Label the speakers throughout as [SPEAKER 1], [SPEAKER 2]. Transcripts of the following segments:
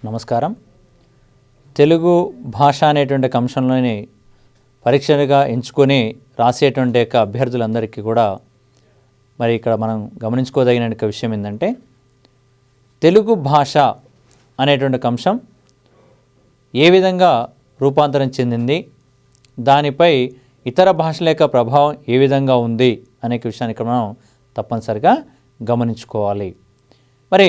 [SPEAKER 1] నమస్కారం. తెలుగు భాష అనేటువంటి అంశంలోని పరీక్షగా ఎంచుకొని రాసేటువంటి అభ్యర్థులందరికీ కూడా మరి ఇక్కడ మనం గమనించుకోదగిన విషయం ఏంటంటే, తెలుగు భాష అనేటువంటి అంశం ఏ విధంగా రూపాంతరం చెందింది, దానిపై ఇతర భాషల యొక్క ప్రభావం ఏ విధంగా ఉంది అనే విషయాన్ని ఇక్కడ మనం తప్పనిసరిగా గమనించుకోవాలి. మరి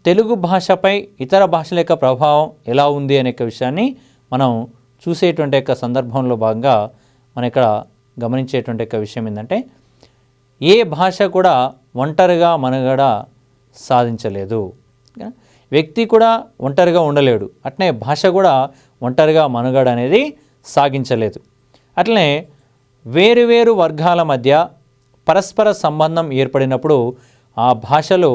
[SPEAKER 1] తెలుగు భాషపై ఇతర భాషల యొక్క ప్రభావం ఎలా ఉంది అనే విషయాన్ని మనం చూసేటువంటి సందర్భంలో భాగంగా మనం ఇక్కడ గమనించేటువంటి విషయం ఏంటంటే, ఏ భాష కూడా ఒంటరిగా మనుగడ సాధించలేదు. వ్యక్తి కూడా ఒంటరిగా ఉండలేడు, అట్లనే భాష కూడా ఒంటరిగా మనుగడ అనేది సాగించలేదు. అట్లనే వేరువేరు వర్గాల మధ్య పరస్పర సంబంధం ఏర్పడినప్పుడు ఆ భాషలు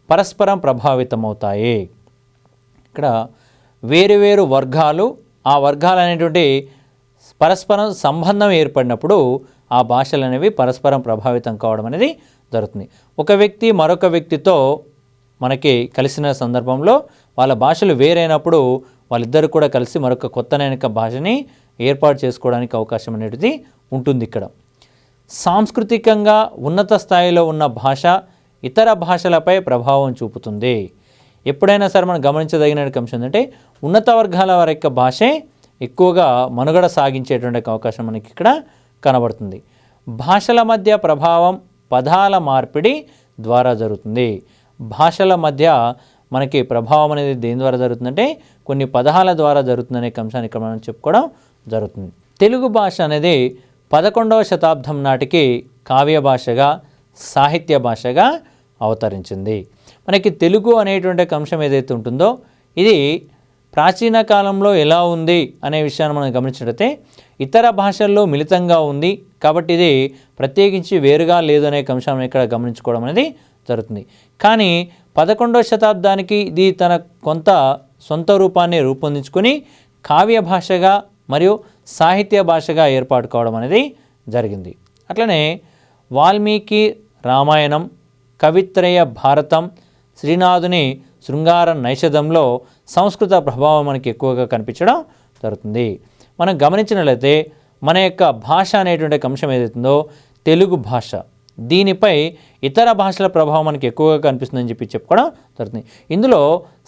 [SPEAKER 1] పరస్పరం ప్రభావితమవుతాయి. ఇక్కడ వేరువేరు వర్గాలు, ఆ వర్గాలు అనేటువంటి పరస్పరం సంబంధం ఏర్పడినప్పుడు ఆ భాషలు అనేవి పరస్పరం ప్రభావితం కావడం అనేది జరుగుతుంది. ఒక వ్యక్తి మరొక వ్యక్తితో మనకి కలిసిన సందర్భంలో వాళ్ళ భాషలు వేరైనప్పుడు వాళ్ళిద్దరు కూడా కలిసి మరొక కొత్తనైన భాషని ఏర్పాటు చేసుకోవడానికి అవకాశం అనేది ఉంటుంది. ఇక్కడ సాంస్కృతికంగా ఉన్నత స్థాయిలో ఉన్న భాష ఇతర భాషలపై ప్రభావం చూపుతుంది. ఎప్పుడైనా సరే మనం గమనించదగిన అంశం ఏంటంటే, ఉన్నత వర్గాల వారి యొక్క భాషే ఎక్కువగా మనుగడ సాగించేటువంటి అవకాశం మనకి ఇక్కడ కనబడుతుంది. భాషల మధ్య ప్రభావం పదాల మార్పిడి ద్వారా జరుగుతుంది. భాషల మధ్య మనకి ప్రభావం అనేది దేని ద్వారా జరుగుతుందంటే, కొన్ని పదాల ద్వారా జరుగుతుందనే అంశాన్ని ఇక్కడ మనం చెప్పుకోవడం జరుగుతుంది. తెలుగు భాష అనేది 11వ శతాబ్దం నాటికి కావ్య భాషగా, సాహిత్య భాషగా అవతరించింది. మనకి తెలుగు అనేటువంటి అంశం ఏదైతే ఉంటుందో ఇది ప్రాచీన కాలంలో ఎలా ఉంది అనే విషయాన్ని మనం గమనించినట్లయితే, ఇతర భాషల్లో మిళితంగా ఉంది కాబట్టి ఇది ప్రత్యేకించి వేరుగా లేదు అనే అంశాన్ని ఇక్కడ గమనించుకోవడం అనేది జరుగుతుంది. కానీ 11వ శతాబ్దానికి ఇది తన కొంత సొంత రూపాన్ని రూపొందించుకొని కావ్య భాషగా మరియు సాహిత్య భాషగా ఏర్పాటు కావడం అనేది జరిగింది. అట్లనే వాల్మీకి రామాయణం, కవిత్రయ భారతం, శ్రీనాథుని శృంగార నైషధంలో సంస్కృత ప్రభావం మనకి ఎక్కువగా కనిపించడం జరుగుతుంది. మనం గమనించినట్లయితే మన యొక్క భాష అనేటువంటి అంశం ఏదైతుందో తెలుగు భాష, దీనిపై ఇతర భాషల ప్రభావం మనకి ఎక్కువగా కనిపిస్తుందని చెప్పుకోవడం జరుగుతుంది. ఇందులో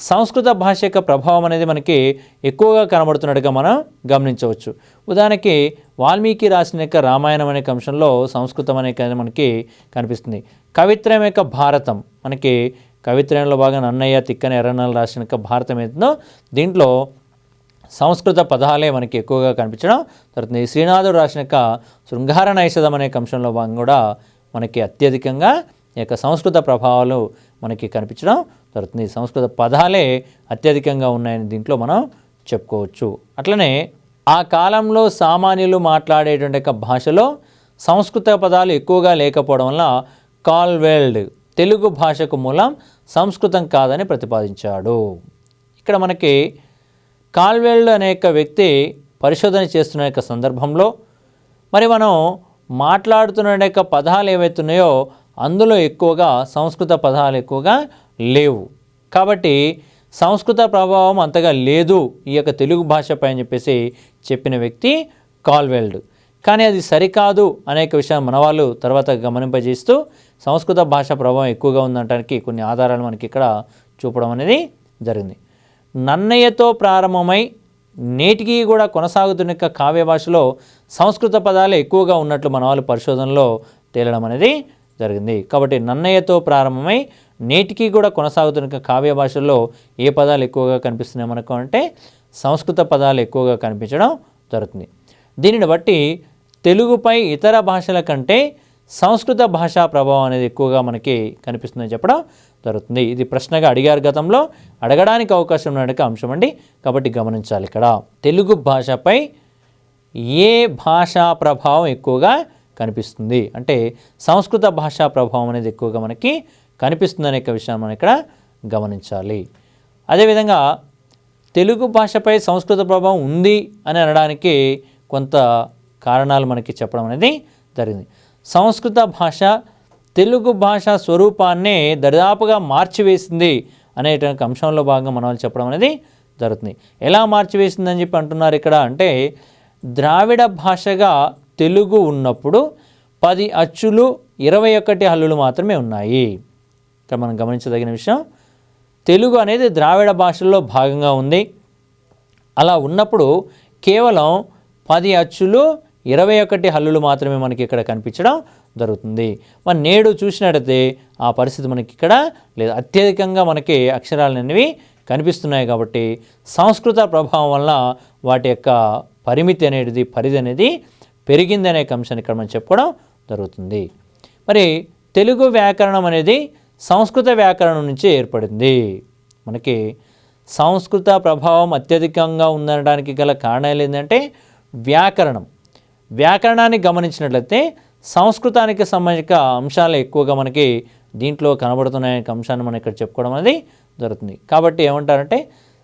[SPEAKER 1] సంస్కృత భాష యొక్క ప్రభావం అనేది మనకి ఎక్కువగా కనబడుతున్నట్టుగా మనం గమనించవచ్చు. ఉదాహరణకి వాల్మీకి రాసిన యొక్క రామాయణం అనే అంశంలో సంస్కృతం అనే మనకి కనిపిస్తుంది. కవిత్రయం యొక్క భారతం, మనకి కవిత్రయంలో బాగా నన్నయ్య, తిక్కన, ఎర్రనల్ రాసిన భారతం ఏదో దీంట్లో సంస్కృత పదాలే మనకి ఎక్కువగా కనిపించడం జరుగుతుంది. శ్రీనాథుడు రాసిన శృంగార నైషధం అనే అంశంలో భాగంగా కూడా మనకి అత్యధికంగా ఈ యొక్క సంస్కృత ప్రభావాలు మనకి కనిపించడం జరుగుతుంది. సంస్కృత పదాలే అత్యధికంగా ఉన్నాయని దీంట్లో మనం చెప్పుకోవచ్చు. అట్లనే ఆ కాలంలో సామాన్యులు మాట్లాడేటువంటి భాషలో సంస్కృత పదాలు ఎక్కువగా లేకపోవడం వల్ల కాల్వెల్డ్ తెలుగు భాషకు మూలం సంస్కృతం కాదని ప్రతిపాదించాడు. ఇక్కడ మనకి కాల్వెల్డ్ అనే వ్యక్తి పరిశోధన చేస్తున్న సందర్భంలో మరి మనం మాట్లాడుతున్న పదాలు ఏవైతున్నాయో అందులో ఎక్కువగా సంస్కృత పదాలు ఎక్కువగా లేవు. కాబట్టి సంస్కృత ప్రభావం అంతగా లేదు ఈ యొక్క తెలుగు భాషపై అని చెప్పిన వ్యక్తి కాల్వెల్డ్. కానీ అది సరికాదు అనేక విషయాన్ని మన వాళ్ళు తర్వాత గమనింపజేస్తూ సంస్కృత భాష ప్రభావం ఎక్కువగా ఉందనడానికి కొన్ని ఆధారాలు మనకి ఇక్కడ చూపడం అనేది జరిగింది. నన్నయ్యతో ప్రారంభమై నేటికి కూడా కొనసాగుతున్న కావ్య భాషలో సంస్కృత పదాలు ఎక్కువగా ఉన్నట్లు మన వాళ్ళు పరిశోధనలో తేలడం అనేది జరిగింది. కాబట్టి నన్నయ్యతో ప్రారంభమై నేటికి కూడా కొనసాగుతున్న కావ్య భాషల్లో ఏ పదాలు ఎక్కువగా కనిపిస్తున్నాయి మనకు అంటే సంస్కృత పదాలు ఎక్కువగా కనిపించడం జరుగుతుంది. దీనిని బట్టి తెలుగుపై ఇతర భాషల కంటే సంస్కృత భాషా ప్రభావం అనేది ఎక్కువగా మనకి కనిపిస్తుందని చెప్పడం జరుగుతుంది. ఇది ప్రశ్నగా అడిగారు, గతంలో అడగడానికి అవకాశం ఉన్న అంశం అండి. కాబట్టి గమనించాలి, ఇక్కడ తెలుగు భాషపై ఏ భాషా ప్రభావం ఎక్కువగా కనిపిస్తుంది అంటే సంస్కృత భాషా ప్రభావం అనేది ఎక్కువగా మనకి కనిపిస్తుంది అనే విషయాన్ని మనం ఇక్కడ గమనించాలి. అదేవిధంగా తెలుగు భాషపై సంస్కృత ప్రభావం ఉంది అని అనడానికి కొంత కారణాలు మనకి చెప్పడం అనేది జరిగింది. సంస్కృత భాష తెలుగు భాష స్వరూపాన్నే దరిదాపుగా మార్చివేసింది అనేటువంటి అంశంలో భాగంగా మన వాళ్ళు చెప్పడం అనేది జరుగుతుంది. ఎలా మార్చివేసిందని చెప్పి అంటున్నారు ఇక్కడ అంటే, ద్రావిడ భాషగా తెలుగు ఉన్నప్పుడు 10 అచ్చులు 21 హల్లులు మాత్రమే ఉన్నాయి. ఇక్కడ మనం గమనించదగిన విషయం, తెలుగు అనేది ద్రావిడ భాషల్లో భాగంగా ఉంది. అలా ఉన్నప్పుడు కేవలం 10 అచ్చులు 21 హల్లులు మాత్రమే మనకి ఇక్కడ కనిపించడం జరుగుతుంది. మరి నేడు చూసినట్టయితే ఆ పరిస్థితి మనకి ఇక్కడ లేదు. అత్యధికంగా మనకి అక్షరాలు అనేవి కనిపిస్తున్నాయి. కాబట్టి సంస్కృత ప్రభావం వల్ల వాటి యొక్క పరిమితి అనేది, పరిధి అనేది పెరిగింది అనే అంశాన్ని ఇక్కడ మనం చెప్పుకోవడం జరుగుతుంది. మరి తెలుగు వ్యాకరణం అనేది సంస్కృత వ్యాకరణం నుంచి ఏర్పడింది. మనకి సంస్కృత ప్రభావం అత్యధికంగా ఉందనడానికి గల కారణాలు ఏంటంటే వ్యాకరణాన్ని గమనించినట్లయితే సంస్కృతానికి సంబంధించిన అంశాలు ఎక్కువగా మనకి దీంట్లో కనబడుతున్నాయనే అంశాన్ని మనం ఇక్కడ చెప్పుకోవడం అనేది జరుగుతుంది. కాబట్టి ఏమంటారంటే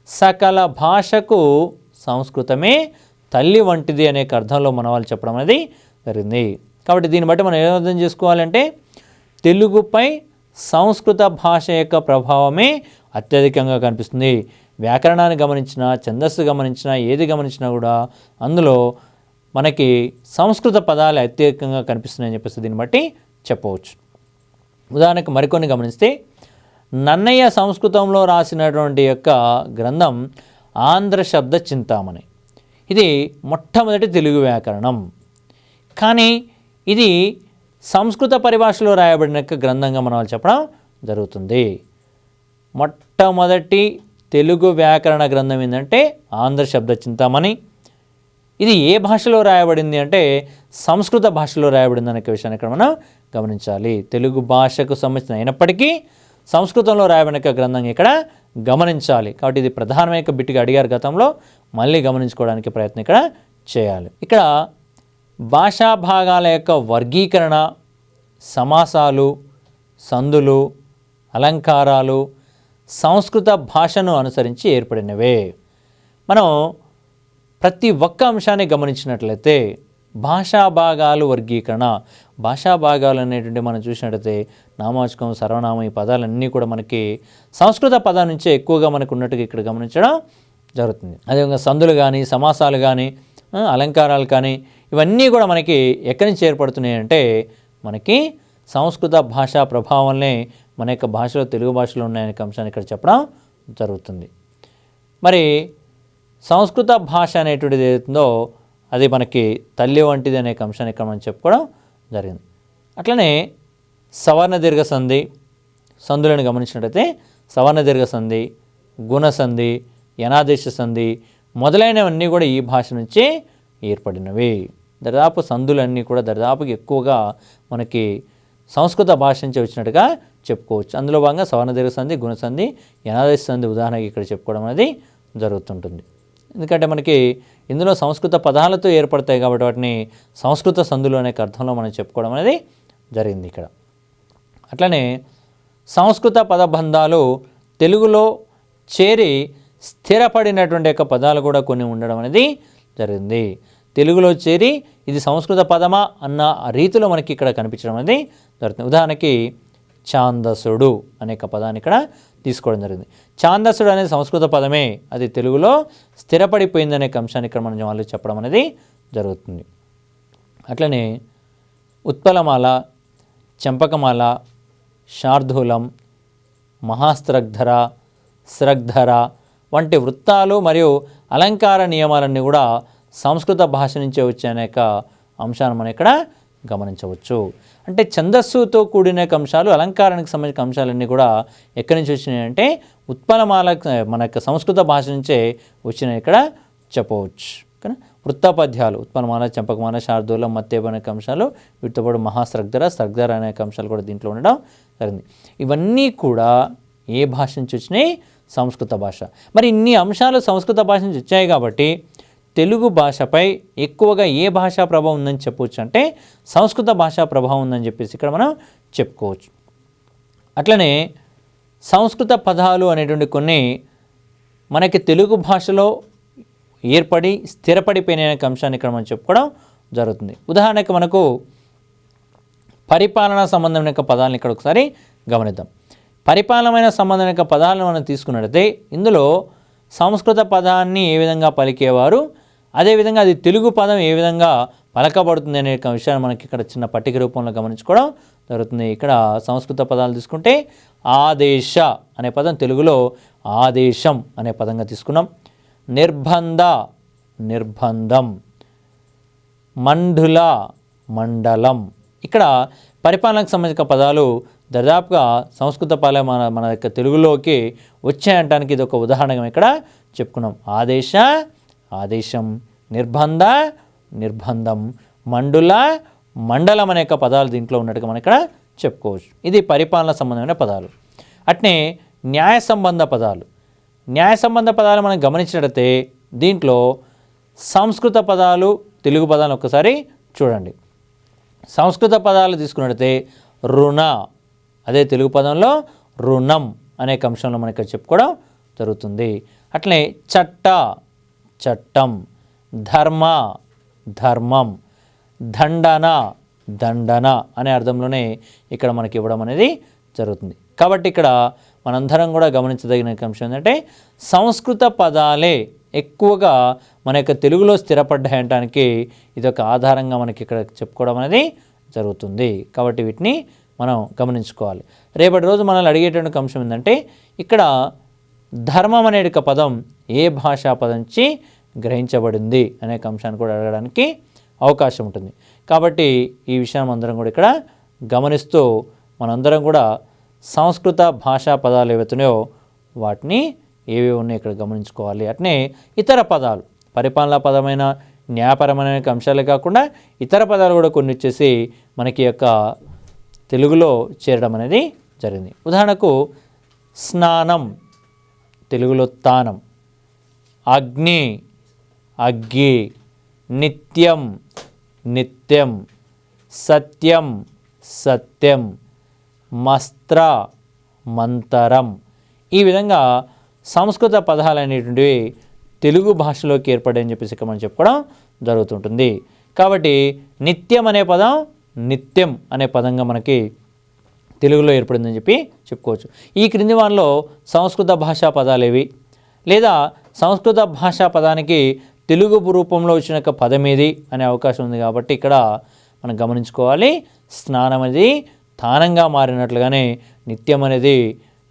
[SPEAKER 1] సకల భాషకు సంస్కృతమే తల్లి వంటిది అనే అర్థంలో మన వాళ్ళు చెప్పడం అనేది జరిగింది. కాబట్టి దీన్ని బట్టి మనం ఏం అర్థం చేసుకోవాలంటే తెలుగుపై సంస్కృత భాష యొక్క ప్రభావమే అత్యధికంగా కనిపిస్తుంది. వ్యాకరణాన్ని గమనించినా, ఛందస్సు గమనించినా, ఏది గమనించినా కూడా అందులో మనకి సంస్కృత పదాలు అత్యధికంగా కనిపిస్తున్నాయని చెప్పేసి దీన్ని బట్టి చెప్పవచ్చు. ఉదాహరణకు మరికొన్ని గమనిస్తే నన్నయ్య సంస్కృతంలో రాసినటువంటి యొక్క గ్రంథం ఆంధ్ర శబ్ద చింతామణి. ఇది మొట్టమొదటి తెలుగు వ్యాకరణం. కానీ ఇది సంస్కృత పరిభాషలో రాయబడిన గ్రంథంగా మనం చెప్పడం జరుగుతుంది. మొట్టమొదటి తెలుగు వ్యాకరణ గ్రంథం ఏంటంటే ఆంధ్ర శబ్ద చింతామణి. ఇది ఏ భాషలో రాయబడింది అంటే సంస్కృత భాషలో రాయబడింది అనే విషయాన్ని ఇక్కడ మనం గమనించాలి. తెలుగు భాషకు సంబంధించిన అయినప్పటికీ సంస్కృతంలో రాయబడిన గ్రంథం ఇక్కడ గమనించాలి. కాబట్టి ఇది ప్రధానమైన బిట్గా అడిగారు గతంలో, మళ్ళీ గమనించుకోవడానికి ప్రయత్నం ఇక్కడ చేయాలి. ఇక్కడ భాషా భాగాల యొక్క వర్గీకరణ, సమాసాలు, సందులు, అలంకారాలు సంస్కృత భాషను అనుసరించి ఏర్పడినవే. మనం ప్రతి ఒక్క అంశాన్ని గమనించినట్లయితే భాషా భాగాలు వర్గీకరణ, భాషా భాగాలు అనేటువంటి మనం చూసినట్లయితే నామవాచకం, సర్వనామం ఈ పదాలన్నీ కూడా మనకి సంస్కృత పదాల నుంచే ఎక్కువగా మనకు ఉన్నట్టుగా ఇక్కడ గమనించడం జరుగుతుంది. అదేవిధంగా సందులు కానీ, సమాసాలు కానీ, అలంకారాలు కానీ ఇవన్నీ కూడా మనకి ఎక్కడి నుంచి ఏర్పడుతున్నాయి అంటే మనకి సంస్కృత భాషా ప్రభావంలో మన యొక్క భాషలో, తెలుగు భాషలో ఉన్నాయనే అంశాన్ని ఇక్కడ చెప్పడం జరుగుతుంది. మరి సంస్కృత భాష అనేటువంటిది ఏదైతుందో అది మనకి తల్లి వంటిది అనే అంశాన్ని ఇక్కడ మనం చెప్పుకోవడం జరిగింది. అట్లనే సవర్ణ దీర్ఘ సంధి, సంధులను గమనించినట్లయితే సవర్ణ దీర్ఘ సంధి, గుణ సంధి, యనాదేశ సంధి మొదలైనవన్నీ కూడా ఈ భాష నుంచే ఏర్పడినవి. దరిదాపు సంధులన్నీ కూడా దరిదాపుకి ఎక్కువగా మనకి సంస్కృత భాష నుంచి వచ్చినట్టుగా చెప్పుకోవచ్చు. అందులో భాగంగా సవర్ణ దీర్ఘ సంధి, గుణ సంధి, యనాదేశ సంధి ఉదాహరణకి ఇక్కడ చెప్పుకోవడం అనేది జరుగుతుంటుంది. ఎందుకంటే మనకి ఇందులో సంస్కృత పదాలతో ఏర్పడతాయి కాబట్టి వాటిని సంస్కృత సంధులు అనే అర్థంలో మనం చెప్పుకోవడం అనేది జరిగింది ఇక్కడ. అట్లనే సంస్కృత పదబంధాలు తెలుగులో చేరి స్థిరపడినటువంటి యొక్క పదాలు కూడా కొన్ని ఉండడం అనేది జరిగింది. తెలుగులో చేరి ఇది సంస్కృత పదమా అన్న రీతిలో మనకి ఇక్కడ కనిపించడం అనేది జరుగుతుంది. ఉదాహరణకి ఛాందసుడు అనే పదాన్ని ఇక్కడ తీసుకోవడం జరిగింది. ఛాందసుడు అనేది సంస్కృత పదమే, అది తెలుగులో స్థిరపడిపోయిందనే అంశాన్ని ఇక్కడ మనం వాళ్ళు చెప్పడం అనేది జరుగుతుంది. అట్లనే ఉత్పలమాల, చంపకమాల, శార్దూలం, మహాస్త్రగ్ధర, స్రగ్ధర వంటి వృత్తాలు మరియు అలంకార నియమాలన్నీ కూడా సంస్కృత భాష నుంచే వచ్చే అనేక అంశాలను మనం ఇక్కడ గమనించవచ్చు. అంటే ఛందస్సుతో కూడిన అంశాలు, అలంకారానికి సంబంధించిన అంశాలన్నీ కూడా ఎక్కడి నుంచి వచ్చినాయి అంటే ఉత్పలమాల మన యొక్క సంస్కృత భాష నుంచే వచ్చినాయి ఇక్కడ చెప్పవచ్చు. కానీ వృత్తపద్యాలు ఉత్పలమాల, చంపకమాల, శార్దూలం, మత్తేబ అనే అంశాలు, వీటితో పాటు మహాస్త్రగ్ధర, స్రగ్ధర అనే అంశాలు కూడా దీంట్లో ఉండడం జరిగింది. ఇవన్నీ కూడా ఏ భాష నుంచి వచ్చినాయి? సంస్కృత భాష. మరి ఇన్ని అంశాలు సంస్కృత భాష నుంచి వచ్చాయి కాబట్టి తెలుగు భాషపై ఎక్కువగా ఏ భాషా ప్రభావం ఉందని చెప్పవచ్చు అంటే సంస్కృత భాషా ప్రభావం ఉందని చెప్పేసి ఇక్కడ మనం చెప్పుకోవచ్చు. అట్లనే సంస్కృత పదాలు అనేటువంటి కొన్ని మనకి తెలుగు భాషలో ఏర్పడి స్థిరపడిపోయిన అంశాన్ని ఇక్కడ మనం చెప్పుకోవడం జరుగుతుంది. ఉదాహరణకు మనకు పరిపాలనా సంబంధమైన పదాలను ఇక్కడ ఒకసారి గమనిద్దాం. పరిపాలనమైన సంబంధమైన పదాలను మనం తీసుకున్నట్లయితే ఇందులో సంస్కృత పదాన్ని ఏ విధంగా పలికేవారు, అదేవిధంగా అది తెలుగు పదం ఏ విధంగా పలకబడుతుంది అనే విషయాన్ని మనకి ఇక్కడ చిన్న పట్టిక రూపంలో గమనించుకోవడం జరుగుతుంది. ఇక్కడ సంస్కృత పదాలు తీసుకుంటే ఆదేశ అనే పదం తెలుగులో ఆదేశం అనే పదంగా తీసుకున్నాం. నిర్బంధ నిర్బంధం, మండుల మండలం. ఇక్కడ పరిపాలనకు సంబంధించిన పదాలు దాదాపుగా సంస్కృత పదాలు మన యొక్క తెలుగులోకి వచ్చాయంటానికి ఇది ఒక ఉదాహరణగా ఇక్కడ చెప్పుకున్నాం. ఆదేశ ఆదేశం, నిర్బంధ నిర్బంధం, మండుల మండలం అనే పదాలు దీంట్లో ఉన్నట్టుగా మనం ఇక్కడ చెప్పుకోవచ్చు. ఇది పరిపాలన సంబంధమైన పదాలు. అట్నే న్యాయ సంబంధ పదాలు. న్యాయ సంబంధ పదాలు మనం గమనించినట్లయితే దీంట్లో సంస్కృత పదాలు తెలుగు పదాలు ఒక్కసారి చూడండి. సంస్కృత పదాలు తీసుకున్నట్లయితే రుణ, అదే తెలుగు పదంలో రుణం అనే అంశంలో మనం ఇక్కడ చెప్పుకోవడం జరుగుతుంది. అట్లనే చట్ట చట్టం, ధర్మ ధర్మం, దండన దండన అనే అర్థంలోనే ఇక్కడ మనకి ఇవ్వడం అనేది జరుగుతుంది. కాబట్టి ఇక్కడ మనందరం కూడా గమనించదగిన అంశం ఏంటంటే సంస్కృత పదాలే ఎక్కువగా మన యొక్క తెలుగులో స్థిరపడ్డాయనడానికి ఇది ఒక ఆధారంగా మనకి ఇక్కడ చెప్పుకోవడం అనేది జరుగుతుంది. కాబట్టి వీటిని మనం గమనించుకోవాలి. రేపటి రోజు మనల్ని అడిగేటువంటి అంశం ఏంటంటే ఇక్కడ ధర్మం అనే పదం ఏ భాషా పదం నుంచి గ్రహించబడింది అనే అంశాన్ని కూడా అడగడానికి అవకాశం ఉంటుంది. కాబట్టి ఈ విషయం అందరం కూడా ఇక్కడ గమనిస్తూ మనందరం కూడా సంస్కృత భాషా పదాలు ఏవైతున్నాయో వాటిని ఏవి ఉన్నాయి ఇక్కడ గమనించుకోవాలి. అట్నే ఇతర పదాలు పరిపాలనా పదమైన న్యాయపరమైన అంశాలే కాకుండా ఇతర పదాలు కూడా కొన్ని వచ్చేసి మనకి యొక్క తెలుగులో చేరడం అనేది జరిగింది. ఉదాహరణకు స్నానం తెలుగులో తానం, అగ్ని అగ్గి, నిత్యం నిత్యం, సత్యం సత్యం, మస్త్ర మంతరం. ఈ విధంగా సంస్కృత పదాలు అనేటువంటివి తెలుగు భాషలోకి ఏర్పడాయని చెప్పేసి ఇక్కడ మనం చెప్పుకోవడం జరుగుతుంటుంది. కాబట్టి నిత్యం అనే పదం నిత్యం అనే పదంగా మనకి తెలుగులో ఏర్పడిందని చెప్పి చెప్పుకోవచ్చు. ఈ క్రింది వాటిలో సంస్కృత భాషా పదాలు ఏవి, లేదా సంస్కృత భాషా పదానికి తెలుగు రూపంలో వచ్చిన పదం ఏది అనే అవకాశం ఉంది. కాబట్టి ఇక్కడ మనం గమనించుకోవాలి. స్నానం అనేది తానంగా మారినట్లుగానే నిత్యం అనేది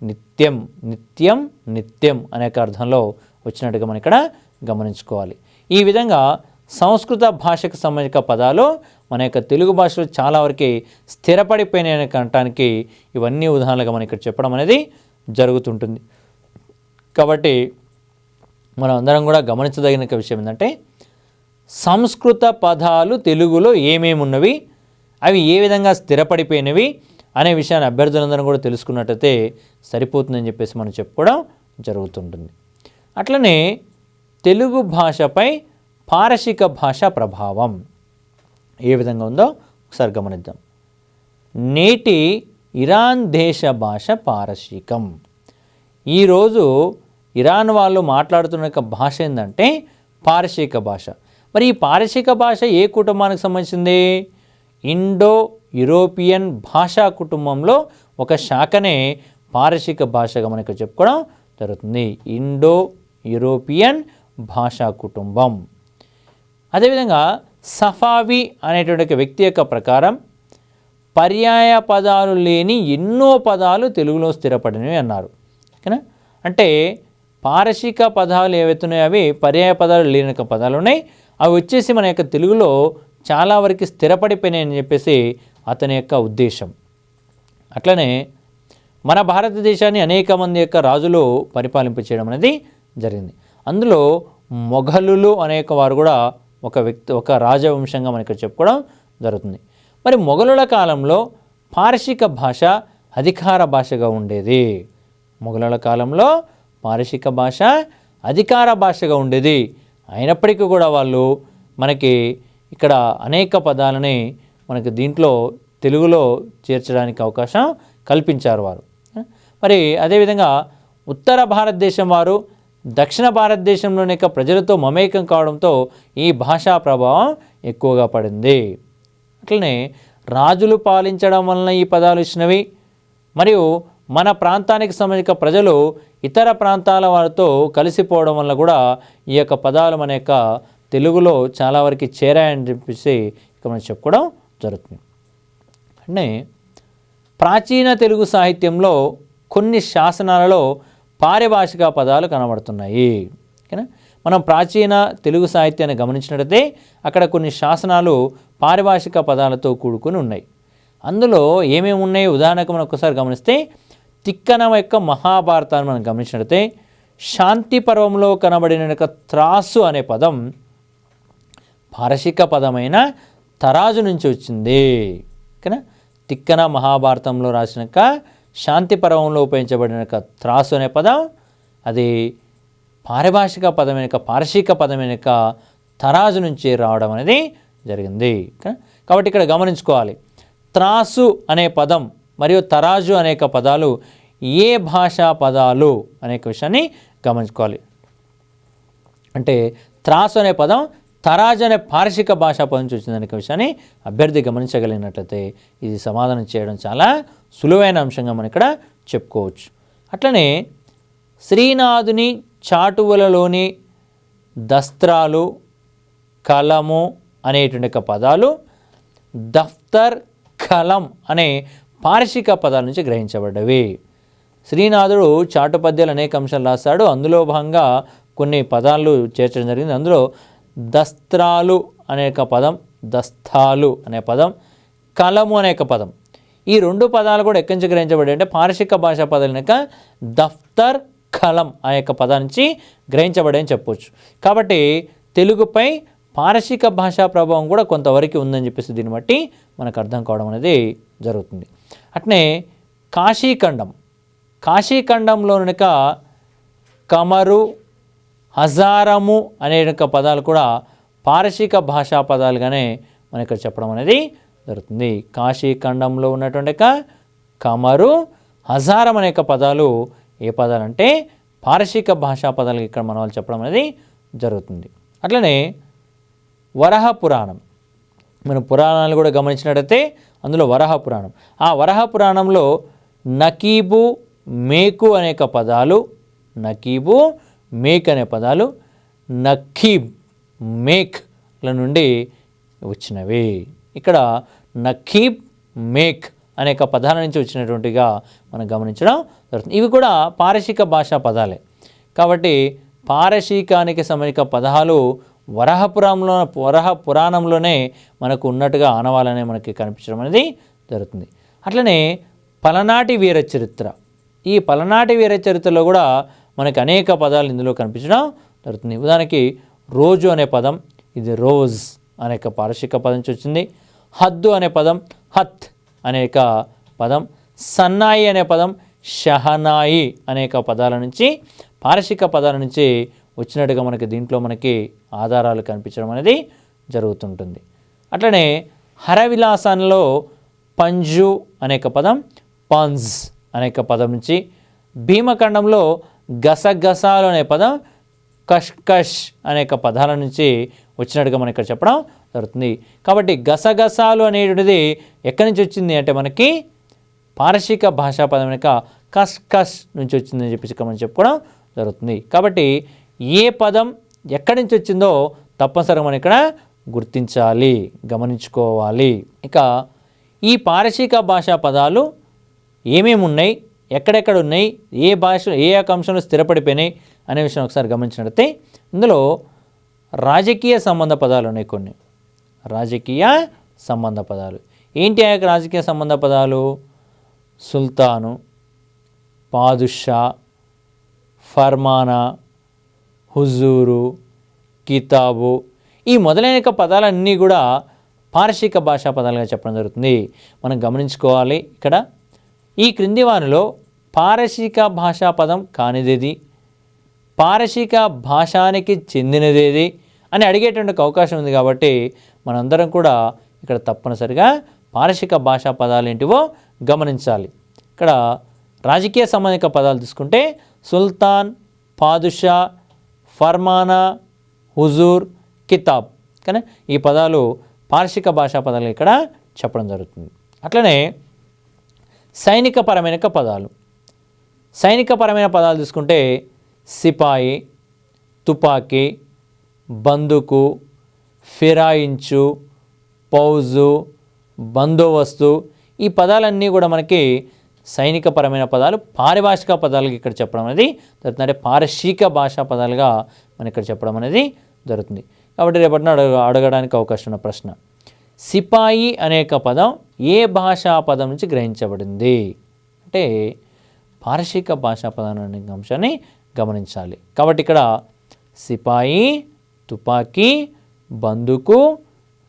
[SPEAKER 1] నిత్యం నిత్యం నిత్యం అనే అర్థంలో వచ్చినట్టుగా మనం ఇక్కడ గమనించుకోవాలి. ఈ విధంగా సంస్కృత భాషకు సంబంధించిన పదాలు మన యొక్క తెలుగు భాషలో చాలా వరకు స్థిరపడిపోయినాయని అనటానికి ఇవన్నీ ఉదాహరణలుగా మనం ఇక్కడ చెప్పడం అనేది జరుగుతుంటుంది. కాబట్టి మనం అందరం కూడా గమనించదగిన విషయం ఏంటంటే సంస్కృత పదాలు తెలుగులో ఏమేమి ఉన్నవి, అవి ఏ విధంగా స్థిరపడిపోయినవి అనే విషయాన్ని అభ్యర్థులందరం కూడా తెలుసుకున్నట్టయితే సరిపోతుందని చెప్పేసి మనం చెప్పుకోవడం జరుగుతుంటుంది. అట్లనే తెలుగు భాషపై పారశీక భాష ప్రభావం ఏ విధంగా ఉందో ఒకసారి గమనిద్దాం. నేటి ఇరాన్ దేశ భాష పారశీకం. ఈరోజు ఇరాన్ వాళ్ళు మాట్లాడుతున్న భాష ఏంటంటే పారశీక భాష. మరి ఈ పారశీక భాష ఏ కుటుంబానికి సంబంధించింది? ఇండో యూరోపియన్ భాషా కుటుంబంలో ఒక శాఖనే పారశీక భాషగా మనకు చెప్పుకోవడం జరుగుతుంది. ఇండో యూరోపియన్ భాషా కుటుంబం. అదేవిధంగా సఫావి అనేటువంటి వ్యక్తి యొక్క ప్రకారం పర్యాయ పదాలు లేని ఎన్నో పదాలు తెలుగులో స్థిరపడినవి అన్నారు. ఓకేనా? అంటే పారశీక పదాలు ఏవైతున్నాయో అవి పర్యాయ పదాలు లేని పదాలు ఉన్నాయి. అవి వచ్చేసి మన యొక్క తెలుగులో చాలా వరకు స్థిరపడిపోయినాయని చెప్పేసి అతని యొక్క ఉద్దేశం. అట్లనే మన భారతదేశాన్ని అనేక మంది యొక్క రాజులు పరిపాలింప చేయడం అనేది జరిగింది. అందులో మొఘలులు అనేక వారు కూడా ఒక రాజవంశంగా మనకి చెప్పుకోవడం జరుగుతుంది. మరి మొఘలుల కాలంలో పారశీక భాష అధికార భాషగా ఉండేది. మొఘలుల కాలంలో పారశీక భాష అధికార భాషగా ఉండేది. అయినప్పటికీ కూడా వాళ్ళు మనకి ఇక్కడ అనేక పదాలని మనకి దీంట్లో తెలుగులో చేర్చడానికి అవకాశం కల్పించారు వారు. మరి అదేవిధంగా ఉత్తర భారతదేశం వారు దక్షిణ భారతదేశంలోని ప్రజలతో మమేకం కావడంతో ఈ భాషా ప్రభావం ఎక్కువగా పడింది. అట్లనే రాజులు పాలించడం వలన ఈ పదాలు ఇచ్చినవి, మరియు మన ప్రాంతానికి సంబంధించిన ప్రజలు ఇతర ప్రాంతాల వారితో కలిసిపోవడం వల్ల కూడా ఈ యొక్క పదాలు మన యొక్క తెలుగులో చాలా వరకు చేరాయని చెప్పేసి ఇక మనం చెప్పుకోవడం జరుగుతుంది. అంటే ప్రాచీన తెలుగు సాహిత్యంలో కొన్ని శాసనాలలో పారిభాషిక పదాలు కనబడుతున్నాయి. ఓకేనా, మనం ప్రాచీన తెలుగు సాహిత్యాన్ని గమనించినట్లయితే అక్కడ కొన్ని శాసనాలు పారిభాషిక పదాలతో కూడుకుని ఉన్నాయి. అందులో ఏమేమి ఉన్నాయి, ఉదాహరణకు మనం ఒకసారి గమనిస్తే తిక్కన యొక్క మహాభారతాన్ని మనం గమనించినట్లయితే శాంతి పర్వంలో కనబడిన త్రాసు అనే పదం పారశిక పదమైన తరాజు నుంచి వచ్చింది. ఓకేనా, తిక్కన మహాభారతంలో రాసిన శాంతి పర్వంలో ఉపయోగించబడిన త్రాసు అనే పదం అది పారిభాషిక పదమైన పారశిక పదమైన తరాజు నుంచి రావడం అనేది జరిగింది. కాబట్టి ఇక్కడ గమనించుకోవాలి, త్రాసు అనే పదం మరియు తరాజు అనేక పదాలు ఏ భాషా పదాలు అనేక విషయాన్ని గమనించుకోవాలి. అంటే త్రాసు అనే పదం తరాజు అనే పారశిక భాషా పదం నుంచి వచ్చిందనే విషయాన్ని అభ్యర్థి గమనించగలిగినట్లయితే ఇది సమాధానం చేయడం చాలా సులువైన అంశంగా మనం ఇక్కడ చెప్పుకోవచ్చు. అట్లనే శ్రీనాథుని చాటువులలోని దస్త్రాలు, కలము అనేటువంటి పదాలు దఫ్తర్, కలం అనే పారశిక పదాల నుంచి గ్రహించబడ్డవి. శ్రీనాథుడు చాటు పద్యాలు అనేక అంశాలు రాశాడు. అందులో భాగంగా కొన్ని పదాలు చేర్చడం జరిగింది. అందులో దస్త్రాలు అనేక పదం, దస్తాలు అనే పదం, కలము అనేక పదం, ఈ రెండు పదాలు కూడా ఎక్కడి నుంచి గ్రహించబడ్డాయి అంటే పారశిక భాషా పదాలు కనుక దఫ్తర్, కలం ఆ యొక్క పదాల నుంచి గ్రహించబడాయని చెప్పవచ్చు. కాబట్టి తెలుగుపై పారశిక భాషా ప్రభావం కూడా కొంతవరకు ఉందని చెప్పేసి దీన్ని బట్టి మనకు అర్థం కావడం అనేది జరుగుతుంది. అట్నే కాశీఖండం, కాశీఖండంలో కనుక కమరు, హజారము అనే పదాలు కూడా పారశిక భాషా పదాలుగానే మనం ఇక్కడ చెప్పడం అనేది జరుగుతుంది. కాశీఖండంలో ఉన్నటువంటి కమరు, హజారం అనే పదాలు ఏ పదాలు అంటే పారశిక భాషా పదాలు ఇక్కడ మన వాళ్ళు చెప్పడం అనేది జరుగుతుంది. అట్లనే వరహ పురాణం, మనం పురాణాలు కూడా గమనించినట్టయితే అందులో వరహ పురాణం, ఆ వరహ పురాణంలో నకీబు, మేకు అనేక పదాలు, నకీబు, మేక్ అనే పదాలు నఖీబ్, మేక్ల నుండి వచ్చినవి. ఇక్కడ నఖీబ్, మేక్ అనేక పదాల నుంచి వచ్చినటువంటిగా మనం గమనించడం జరుగుతుంది. ఇవి కూడా పారశిక భాషా పదాలే. కాబట్టి పారశీకానికి సంబంధించిన పదాలు వరహ పురాణంలోనే మనకు ఉన్నట్టుగా ఆనవాలనే మనకి కనిపించడం అనేది జరుగుతుంది. అట్లనే పలనాటి వీర చరిత్ర, ఈ పలనాటి వీర చరిత్రలో కూడా మనకి అనేక పదాలు ఇందులో కనిపించడం జరుగుతుంది. ఉదాహరణకి రోజు అనే పదం, ఇది రోజ్ అనేక పారశిక పదం నుంచి వచ్చింది. హద్దు అనే పదం హత్ అనేక పదం, సన్నాయి అనే పదం షహనాయి అనేక పదాల నుంచి పారశిక పదాల నుంచి వచ్చినట్టుగా మనకి దీంట్లో మనకి ఆధారాలు కనిపించడం అనేది జరుగుతుంటుంది. అట్లనే హరవిలాసాలలో పంజు అనేక పదం పంజ్ అనేక పదం నుంచి, భీమఖండంలో గసగసాలు అనే పదం కష్కష్ అనేక పదాల నుంచి వచ్చినట్టుగా మనం ఇక్కడ చెప్పడం జరుగుతుంది. కాబట్టి గసగసాలు అనేటువంటిది ఎక్కడి నుంచి వచ్చింది అంటే మనకి పారశిక భాషా పదం కష్కష్ నుంచి వచ్చిందని చెప్పేసి మనం చెప్పుకోవడం జరుగుతుంది. కాబట్టి ఏ పదం ఎక్కడి నుంచి వచ్చిందో తప్పనిసరిగా మనం ఇక్కడ గుర్తించాలి, గమనించుకోవాలి. ఇక ఈ పారశిక భాషా పదాలు ఏమేమి ఉన్నాయి, ఎక్కడెక్కడ ఉన్నాయి, ఏ భాష ఏ అంశంలో స్థిరపడిపోయినాయి అనే విషయం ఒకసారి గమనించినట్లయితే ఇందులో రాజకీయ సంబంధ పదాలు ఉన్నాయి. కొన్ని రాజకీయ సంబంధ పదాలు ఏంటి? ఆ రాజకీయ సంబంధ పదాలు సుల్తాను, పాదుషా, ఫర్మానా, హుజూరు, కితాబు, ఈ మొదలైన పదాలన్నీ కూడా పారశిక భాషా పదాలుగా చెప్పడం జరుగుతుంది. మనం గమనించుకోవాలి. ఇక్కడ ఈ క్రింది వానిలో పారశిక భాషా పదం కానిదేది, పారశిక భాషానికి చెందినదేది అని అడిగేటువంటి అవకాశం ఉంది. కాబట్టి మనందరం కూడా ఇక్కడ తప్పనిసరిగా పారశిక భాషా పదాలు ఏంటివో గమనించాలి. ఇక్కడ రాజకీయ సంబంధిక పదాలు తీసుకుంటే సుల్తాన్, పాదుషా, ఫర్మానా, హుజూర్, కితాబ్, కానీ ఈ పదాలు పారశిక భాషా పదాలు ఇక్కడ చెప్పడం జరుగుతుంది. అట్లనే సైనికపరమైన పదాలు, సైనికపరమైన పదాలు తీసుకుంటే సిపాయి, తుపాకీ, బందుకు, ఫిరాయించు, పౌజు, బందోబస్తు, ఈ పదాలన్నీ కూడా మనకి సైనికపరమైన పదాలు. పారిభాషిక పదాలుగా ఇక్కడ చెప్పడం అనేది జరుగుతుంది, అంటే పారశీక భాషా పదాలుగా మనం ఇక్కడ చెప్పడం అనేది జరుగుతుంది. కాబట్టి రేపటిన అడగడానికి అవకాశం ఉన్న ప్రశ్న, సిపాయి అనేక పదం ఏ భాషా పదం నుంచి గ్రహించబడింది అంటే పారశీక భాషా పదం అనే అంశాన్ని గమనించాలి. కాబట్టి ఇక్కడ సిపాయి, తుపాకీ, బందుకు,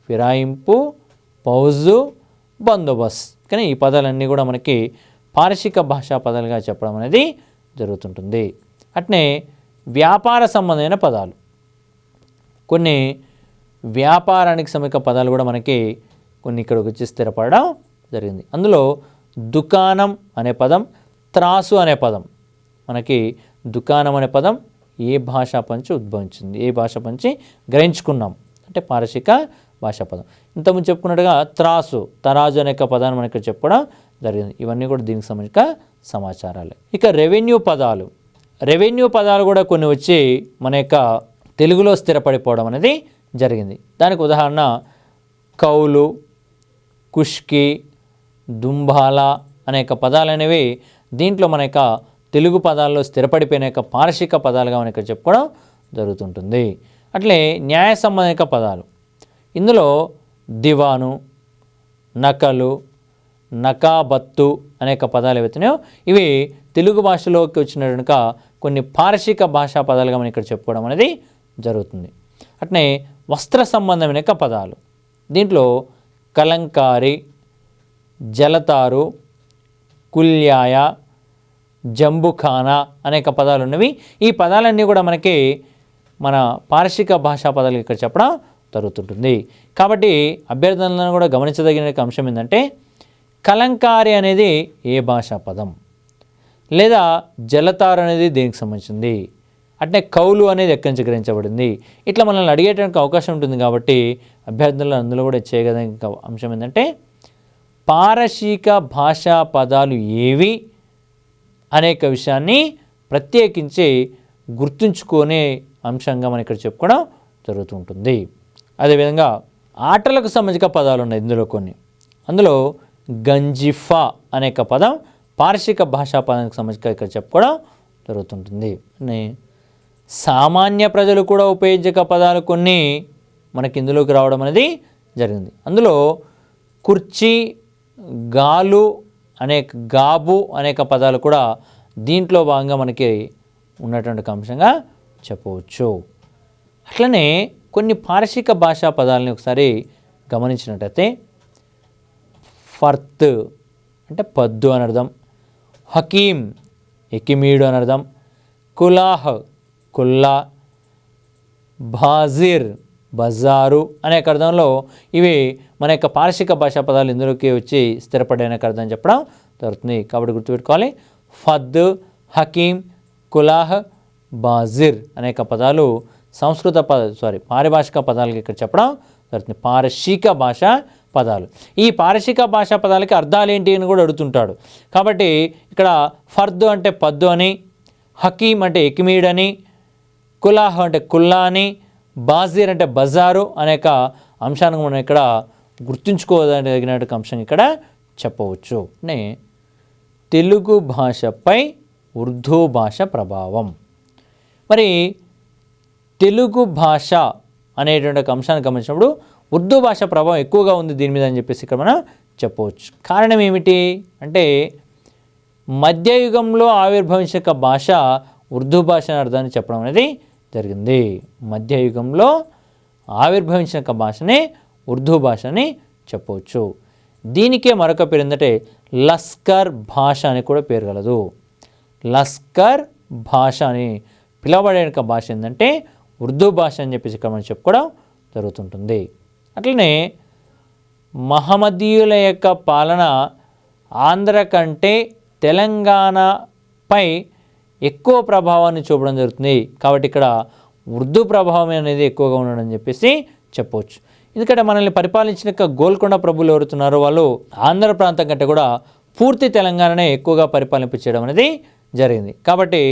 [SPEAKER 1] ఫిరాయింపు, పౌజు, బందోబస్తు, కానీ ఈ పదాలన్నీ కూడా మనకి పారశీక భాషా పదాలుగా చెప్పడం అనేది జరుగుతుంటుంది. అట్నే వ్యాపార సంబంధమైన పదాలు, కొన్ని వ్యాపారానికి సంబంధించిన పదాలు కూడా మనకి కొన్ని ఇక్కడికి వచ్చి స్థిరపడడం జరిగింది. అందులో దుకాణం అనే పదం, త్రాసు అనే పదం, మనకి దుకాణం అనే పదం ఏ భాషా పంచి ఉద్భవించింది, ఏ భాష పంచి గ్రహించుకున్నాం అంటే పారశీక భాషా పదం. ఇంతకుముందు చెప్పుకున్నట్టుగా త్రాసు, తరాజు అనే పదాన్ని మనకి చెప్పడం జరిగింది. ఇవన్నీ కూడా దీనికి సంబంధించిన సమాచారాలు. ఇక రెవెన్యూ పదాలు, రెవెన్యూ పదాలు కూడా కొన్ని వచ్చి మన యొక్క తెలుగులో స్థిరపడిపోవడం అనేది జరిగింది. దానికి ఉదాహరణ కౌలు, కుష్కి, దుంబాల అనేక పదాలు అనేవి దీంట్లో మన యొక్క తెలుగు పదాల్లో స్థిరపడిపోయిన యొక్క పారశీక పదాలుగా మనం ఇక్కడ చెప్పుకోవడం జరుగుతుంటుంది. అట్లే న్యాయ సంబంధిక పదాలు, ఇందులో దివాను, నకలు, నకాబత్తు అనేక పదాలు ఏవైతున్నాయో ఇవి తెలుగు భాషలోకి వచ్చిన కనుక కొన్ని పారశీక భాషా పదాలుగా మనం ఇక్కడ చెప్పుకోవడం అనేది జరుగుతుంది. అట్నే వస్త్ర సంబంధమైన పదాలు, దీంట్లో కలంకారి, జలతారు, కుల్యాయ, జంబుఖానా అనేక పదాలు ఉన్నవి. ఈ పదాలన్నీ కూడా మనకి మన పారశీక భాషా పదాలు ఇక్కడ చెప్పడం జరుగుతుంటుంది. కాబట్టి అభ్యర్థులను కూడా గమనించదగిన అంశం ఏంటంటే కలంకారి అనేది ఏ భాషా పదం, లేదా జలతారు అనేది దేనికి సంబంధించింది, అట్నే కౌలు అనేది ఎక్కడి నుంచి గ్రహించబడింది, ఇట్లా మనల్ని అడిగేటానికి అవకాశం ఉంటుంది. కాబట్టి అభ్యర్థులు అందులో కూడా చేయగలిగిన అంశం ఏంటంటే పారశీక భాషా పదాలు ఏవి అనేక విషయాన్ని ప్రత్యేకించి గుర్తుంచుకునే అంశంగా మనం ఇక్కడ చెప్పుకోవడం జరుగుతుంటుంది. అదేవిధంగా ఆటలకు సంబంధించిన పదాలు ఉన్నాయి ఇందులో కొన్ని. అందులో గంజిఫా అనేక పదం పారశీక భాషా పదానికి సంబంధించి ఇక్కడ చెప్పుకోవడం జరుగుతుంటుంది. సామాన్య ప్రజలు కూడా ఉపయోగించే పదాలు కొన్ని మనకి ఇందులోకి రావడం అనేది జరిగింది. అందులో కుర్చీ, గాలు గాబు అనేక పదాలు కూడా దీంట్లో భాగంగా మనకి ఉన్నటువంటి అంశంగా చెప్పవచ్చు. అట్లనే కొన్ని పారశీక భాషా పదాలని ఒకసారి గమనించినట్టయితే ఫర్త్ అంటే పద్దు అని అర్థం, హకీం ఎకిమీడు అని అర్థం, కులాహ్ కుల్లా, బాజిర్ బజారు అనేక అర్థంలో ఇవి మన యొక్క పారశీక భాషా పదాలు ఇందులోకి వచ్చి స్థిరపడే అర్థం చెప్పడం జరుగుతుంది. కాబట్టి గుర్తుపెట్టుకోవాలి, ఫద్, హకీం, కులాహ్, బాజిర్ అనేక పదాలు సంస్కృత పారిభాషిక పదాలకి ఇక్కడ చెప్పడం జరుగుతుంది. పారశీక భాషా పదాలు. ఈ పారశీక భాషా పదాలకి అర్థాలు ఏంటి అని కూడా అడుగుతుంటాడు. కాబట్టి ఇక్కడ ఫర్ద్ అంటే పద్దు అని, హకీం అంటే ఎకిమీడ్ అని, కులాహ్ అంటే కుల్లా అని, బాజీర్ అంటే బజారు అనేక అంశాన్ని మనం ఇక్కడ గుర్తుంచుకోదగిన అంశం ఇక్కడ చెప్పవచ్చు. తెలుగు భాషపై ఉర్దూ భాష ప్రభావం. మరి తెలుగు భాష అనేటువంటి అంశాన్ని గమనించినప్పుడు ఉర్దూ భాష ప్రభావం ఎక్కువగా ఉంది దీని మీద అని చెప్పేసి ఇక్కడ మనం చెప్పవచ్చు. కారణం ఏమిటి అంటే మధ్యయుగంలో ఆవిర్భవించిన భాష ఉర్దూ భాష అని అర్థాన్ని చెప్పడం అనేది జరిగింది. మధ్యయుగంలో ఆవిర్భవించిన భాషనే ఉర్దూ భాష అని చెప్పవచ్చు. దీనికే మరొక పేరు ఏంటంటే లస్కర్ భాష అని కూడా పేరు కలదు. లస్కర్ భాష అని పిలవబడే భాష ఏంటంటే ఉర్దూ భాష అని చెప్పేసి ఇక్కడ మనం చెప్పుకోవడం జరుగుతుంటుంది. అట్లనే మహమ్మదీయుల యొక్క పాలన ఆంధ్ర కంటే తెలంగాణపై ఎక్కువ ప్రభావాన్ని చూపడం జరుగుతుంది. కాబట్టి ఇక్కడ ఉర్దూ ప్రభావం అనేది ఎక్కువగా ఉండడం చెప్పేసి చెప్పవచ్చు. ఎందుకంటే మనల్ని పరిపాలించిన గోల్కొండ ప్రభువులు ఎవరుతున్నారో వాళ్ళు ఆంధ్ర ప్రాంతం కంటే కూడా పూర్తి తెలంగాణనే ఎక్కువగా పరిపాలింప చేయడం అనేది జరిగింది. కాబట్టి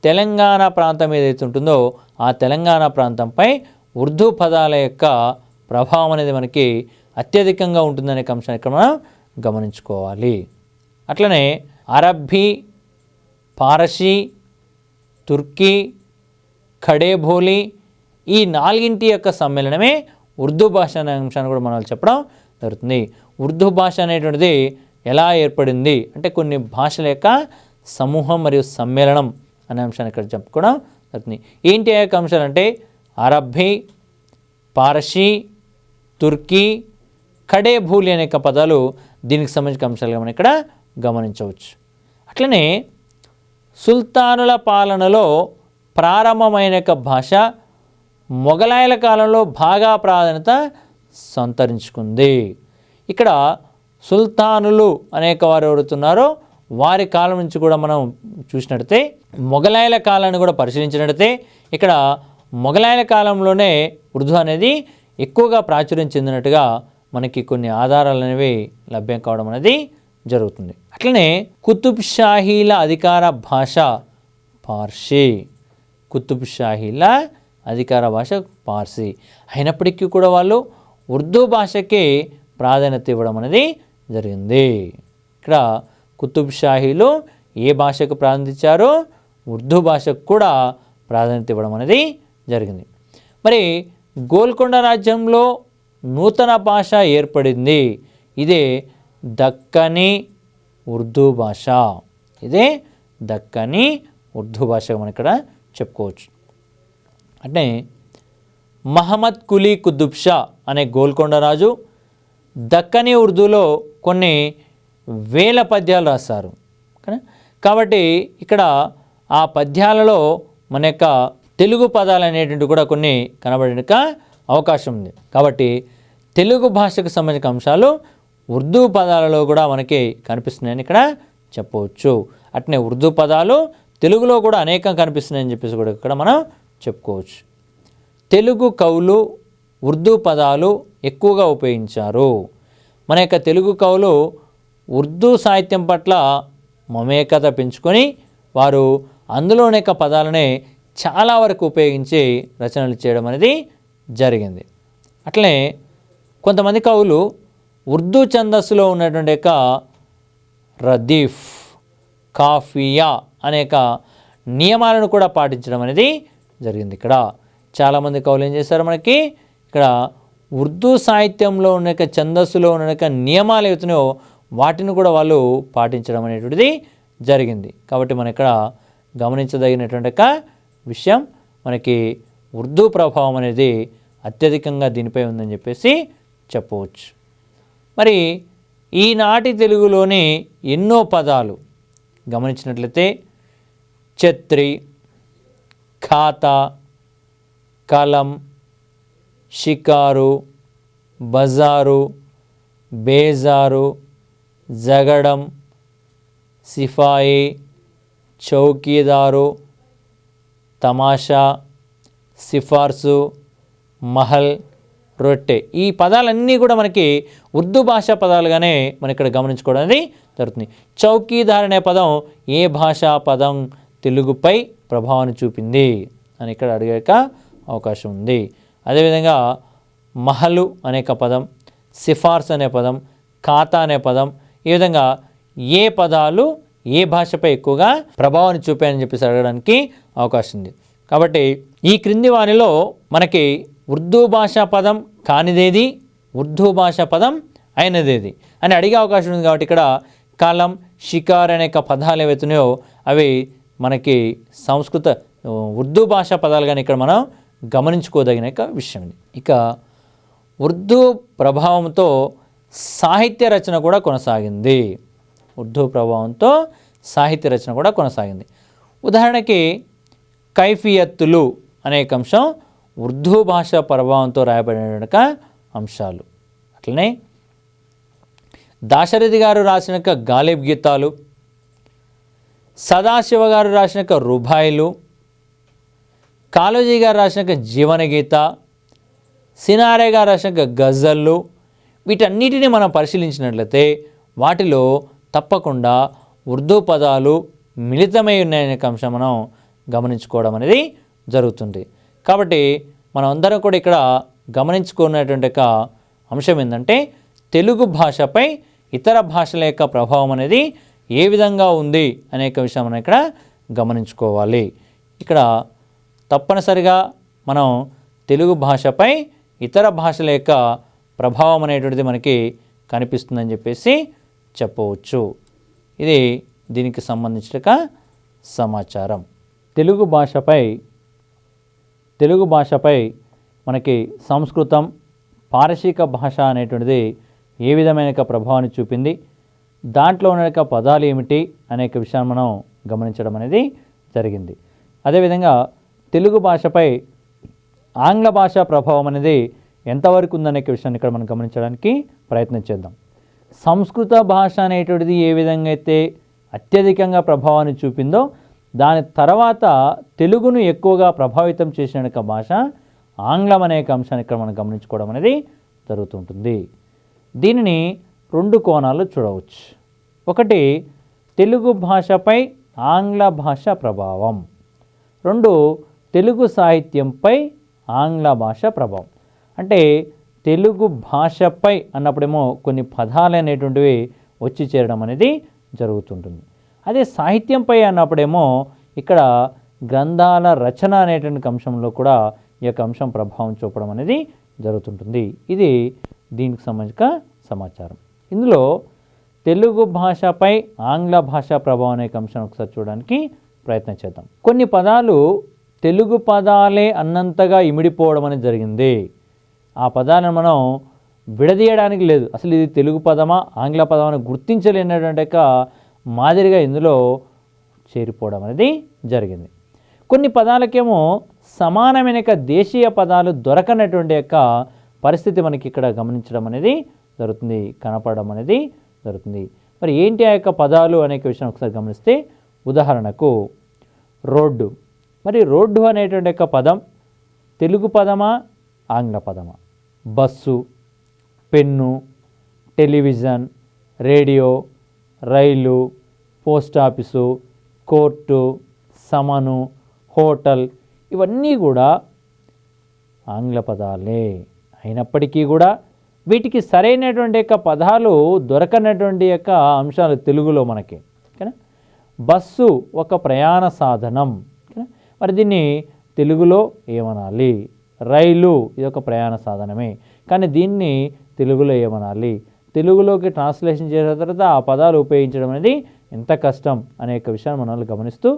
[SPEAKER 1] తెలంగాణ ప్రాంతం ఏదైతే ఉంటుందో ఆ తెలంగాణ ప్రాంతంపై ఉర్దూ పదాల యొక్క ప్రభావం అనేది మనకి అత్యధికంగా ఉంటుందనే అంశాన్ని ఇక్కడ మనం గమనించుకోవాలి. అట్లనే అరబ్బీ, పారసీ, తుర్కీ, ఖడే బోలి ఈ నాలుగింటి యొక్క సమ్మేళనమే ఉర్దూ భాష అనే అంశాన్ని కూడా మనం చెప్పడం జరుగుతుంది. ఉర్దూ భాష అనేటువంటిది ఎలా ఏర్పడింది అంటే కొన్ని భాషల యొక్క సమూహం మరియు సమ్మేళనం అనే అంశాన్ని ఇక్కడ చెప్పుకోవడం జరుగుతుంది. ఏంటి ఆ యొక్క అంశాలు అంటే అరబ్బీ, పారసీ, తుర్కీ, ఖడే బోలి అనేక పదాలు దీనికి సంబంధించిన అంశాలుగా మనం ఇక్కడ గమనించవచ్చు. అట్లనే సుల్తానుల పాలనలో ప్రారంభమైన భాష మొఘలాయుల కాలంలో బాగా ప్రాధాన్యత సంతరించుకుంది. ఇక్కడ సుల్తానులు అనేక వారు ఎవరుతున్నారో వారి కాలం నుంచి కూడా మనం చూసినట్టయితే మొఘలాయుల కాలాన్ని కూడా పరిశీలించినట్టయితే ఇక్కడ మొఘలాయుల కాలంలోనే ఉర్దూ అనేది ఎక్కువగా ప్రాచుర్యం చెందినట్టుగా మనకి కొన్ని ఆధారాలు అనేవి లభ్యం కావడం అనేది జరుగుతుంది. అట్లనే కుతుబ్ షాహీల అధికార భాష పార్సీ. కుతుబ్ షాహీల అధికార భాష పార్సీ అయినప్పటికీ కూడా వాళ్ళు ఉర్దూ భాషకి ప్రాధాన్యత ఇవ్వడం అనేది జరిగింది. ఇక్కడ కుతుబ్ షాహీలు ఏ భాషకు ప్రాధాన్యత ఇచ్చారో ఉర్దూ భాషకు కూడా ప్రాధాన్యత ఇవ్వడం అనేది జరిగింది. మరి గోల్కొండ రాజ్యంలో నూతన భాష ఏర్పడింది. ఇదే దక్కనీ ఉర్దూ భాష. ఇదే దక్కనీ ఉర్దూ భాషగా మనం ఇక్కడ చెప్పుకోవచ్చు. అంటే మహమ్మద్ కులీ కుతుబ్ షా అనే గోల్కొండ రాజు దక్కనీ ఉర్దూలో కొన్ని వేల పద్యాలు రాశారు. కాబట్టి ఇక్కడ ఆ పద్యాలలో మన యొక్క తెలుగు పదాలు అనేటువంటి కూడా కొన్ని కనబడే అవకాశం ఉంది. కాబట్టి తెలుగు భాషకు సంబంధించిన అంశాలు ఉర్దూ పదాలలో కూడా మనకి కనిపిస్తున్నాయని ఇక్కడ చెప్పవచ్చు. అట్నే ఉర్దూ పదాలు తెలుగులో కూడా అనేకం కనిపిస్తున్నాయని చెప్పేసి కూడా ఇక్కడ మనం చెప్పుకోవచ్చు. తెలుగు కవులు ఉర్దూ పదాలు ఎక్కువగా ఉపయోగించారు. మన యొక్క తెలుగు కవులు ఉర్దూ సాహిత్యం పట్ల మమేకత పెంచుకొని వారు అందులోని యొక్క పదాలనే చాలా వరకు ఉపయోగించి రచనలు చేయడం అనేది జరిగింది. అట్లనే కొంతమంది కవులు ఉర్దూ ఛందస్సులో ఉన్నటువంటి యొక్క రదీఫ్, కాఫియా అనేక నియమాలను కూడా పాటించడం అనేది జరిగింది. ఇక్కడ చాలామంది కవులు ఏం చేశారు, మనకి ఇక్కడ ఉర్దూ సాహిత్యంలో ఉన్న ఛందస్సులో ఉన్న నియమాలు ఏవైతున్నాయో వాటిని కూడా వాళ్ళు పాటించడం అనేటువంటిది జరిగింది. కాబట్టి మనం ఇక్కడ గమనించదగినటువంటి విషయం మనకి ఉర్దూ ప్రభావం అనేది అత్యధికంగా దీనిపై ఉందని చెప్పేసి చెప్పవచ్చు. మరి ఈనాటి తెలుగులోని ఎన్నో పదాలు గమనించినట్లయితే ఛత్రి, ఖాతా, కలం, షికారు, బజారు, బేజారు, జగడం, సిఫాయి, చౌకీదారు, తమాషా, సిఫార్సు, మహల్, రొట్టె ఈ పదాలన్నీ కూడా మనకి ఉర్దూ భాషా పదాలుగానే మనం ఇక్కడ గమనించుకోవడం అనేది జరుగుతుంది. చౌకీదార్ అనే పదం ఏ భాషా పదం తెలుగుపై ప్రభావాన్ని చూపింది అని ఇక్కడ అడిగే అవకాశం ఉంది. అదేవిధంగా మహలు అనేక పదం, సిఫార్సు అనే పదం, ఖాతా అనే పదం, ఈ విధంగా ఏ పదాలు ఏ భాషపై ఎక్కువగా ప్రభావాన్ని చూపాయని చెప్పేసి అడగడానికి అవకాశం ఉంది. కాబట్టి ఈ క్రింది వానిలో మనకి ఉర్దూ భాషా పదం కానిదేది, ఉర్దూ భాషా పదం అయినదేది అని అడిగే అవకాశం ఉంది. కాబట్టి ఇక్కడ కలం, షికార్ అనేక పదాలు ఏవైతున్నాయో అవి మనకి సంస్కృత ఉర్దూ భాషా పదాలుగానే ఇక్కడ మనం గమనించుకోదగిన విషయం. ఇక ఉర్దూ ప్రభావంతో సాహిత్య రచన కూడా కొనసాగింది. ఉర్దూ ప్రభావంతో సాహిత్య రచన కూడా కొనసాగింది. ఉదాహరణకి కైఫియత్తులు అనేక అంశం ఉర్దూ భాష ప్రభావంతో రాయబడిన అంశాలు. అట్లనే దాశరథి గారు రాసిన గాలిబ్ గీతాలు, సదాశివ గారు రాసిన రుబాయిలు, కాళోజీ గారు రాసిన జీవన గీత, సినారే గారు రాసిన గజళ్ళు, వీటన్నిటిని మనం పరిశీలించినట్లయితే వాటిలో తప్పకుండా ఉర్దూ పదాలు మిళితమై ఉన్నాయనే అంశం మనం గమనించుకోవడం అనేది జరుగుతుంది. కాబట్టి మనం అందరం కూడా ఇక్కడ గమనించుకున్నటువంటి ఒక అంశం ఏంటంటే తెలుగు భాషపై ఇతర భాషల యొక్క ప్రభావం అనేది ఏ విధంగా ఉంది అనే విషయం మనం ఇక్కడ గమనించుకోవాలి. ఇక్కడ తప్పనిసరిగా మనం తెలుగు భాషపై ఇతర భాషల యొక్క ప్రభావం అనేటువంటిది మనకి కనిపిస్తుందని చెప్పేసి చెప్పవచ్చు. ఇది దీనికి సంబంధించిన సమాచారం. తెలుగు భాషపై మనకి సంస్కృతం, పారశీక భాష అనేటువంటిది ఏ విధమైన ప్రభావాన్ని చూపింది, దాంట్లో ఉన్న పదాలు ఏమిటి అనేక విషయాన్ని మనం గమనించడం అనేది జరిగింది. అదేవిధంగా తెలుగు భాషపై ఆంగ్ల భాష ప్రభావం అనేది ఎంతవరకు ఉందనే విషయాన్ని ఇక్కడ మనం గమనించడానికి ప్రయత్నం చేద్దాం. సంస్కృత భాష అనేటువంటిది ఏ విధంగా అయితే అత్యధికంగా ప్రభావాన్ని చూపిందో దాని తర్వాత తెలుగును ఎక్కువగా ప్రభావితం చేసిన భాష ఆంగ్లం అనే అంశాన్ని ఇక్కడ మనం గమనించుకోవడం అనేది జరుగుతుంటుంది. దీనిని 2 కోణాల్లో చూడవచ్చు. ఒకటి తెలుగు భాషపై ఆంగ్ల భాష ప్రభావం, 2 తెలుగు సాహిత్యంపై ఆంగ్ల భాష ప్రభావం. అంటే తెలుగు భాషపై అన్నప్పుడేమో కొన్ని పదాలు అనేటువంటివి వచ్చి చేరడం అనేది జరుగుతుంటుంది. అదే సాహిత్యంపై అన్నప్పుడేమో ఇక్కడ గ్రంథాల రచన అనేటువంటి అంశంలో కూడా ఈ యొక్క అంశం ప్రభావం చూపడం అనేది జరుగుతుంటుంది. ఇది దీనికి సంబంధించిన సమాచారం. ఇందులో తెలుగు భాషపై ఆంగ్ల భాష ప్రభావం అనే అంశం ఒకసారి చూడడానికి ప్రయత్నం చేద్దాం. కొన్ని పదాలు తెలుగు పదాలే అన్నంతగా ఇమిడిపోవడం అనేది జరిగింది. ఆ పదాలను మనం విడదీయడానికి లేదు, అసలు ఇది తెలుగు పదమా ఆంగ్ల పదమా గుర్తించలేనటువంటి మాదిరిగా ఇందులో చేరిపోవడం అనేది జరిగింది. కొన్ని పదాలకేమో సమానమైన దేశీయ పదాలు దొరకనటువంటి పరిస్థితి మనకి ఇక్కడ గమనించడం అనేది జరుగుతుంది, కనపడడం అనేది జరుగుతుంది. మరి ఏంటి ఆ యొక్క పదాలు అనే విషయం ఒకసారి గమనిస్తే, ఉదాహరణకు రోడ్డు. మరి రోడ్డు అనేటువంటి పదం తెలుగు పదమా ఆంగ్ల పదమా? బస్సు, పెన్ను, టెలివిజన్, రేడియో, రైలు, పోస్ట్ ఆఫీసు, కోర్టు, సమను, హోటల్ ఇవన్నీ కూడా ఆంగ్ల పదాలే అయినప్పటికీ కూడా వీటికి సరైనటువంటి పదాలు దొరకనటువంటి అంశాలు తెలుగులో మనకి. ఓకేనా? బస్సు ఒక ప్రయాణ సాధనం, మరి దీన్ని తెలుగులో ఏమనాలి? రైలు ఇది ఒక ప్రయాణ సాధనమే, కానీ దీన్ని తెలుగులో ఏమనాలి? తెలుగులోకి ట్రాన్స్లేషన్ చేసిన తర్వాత ఆ పదాలు ఉపయోగించడం అనేది ఎంత కష్టం అనే విషయాన్ని మనం గమనిస్తూ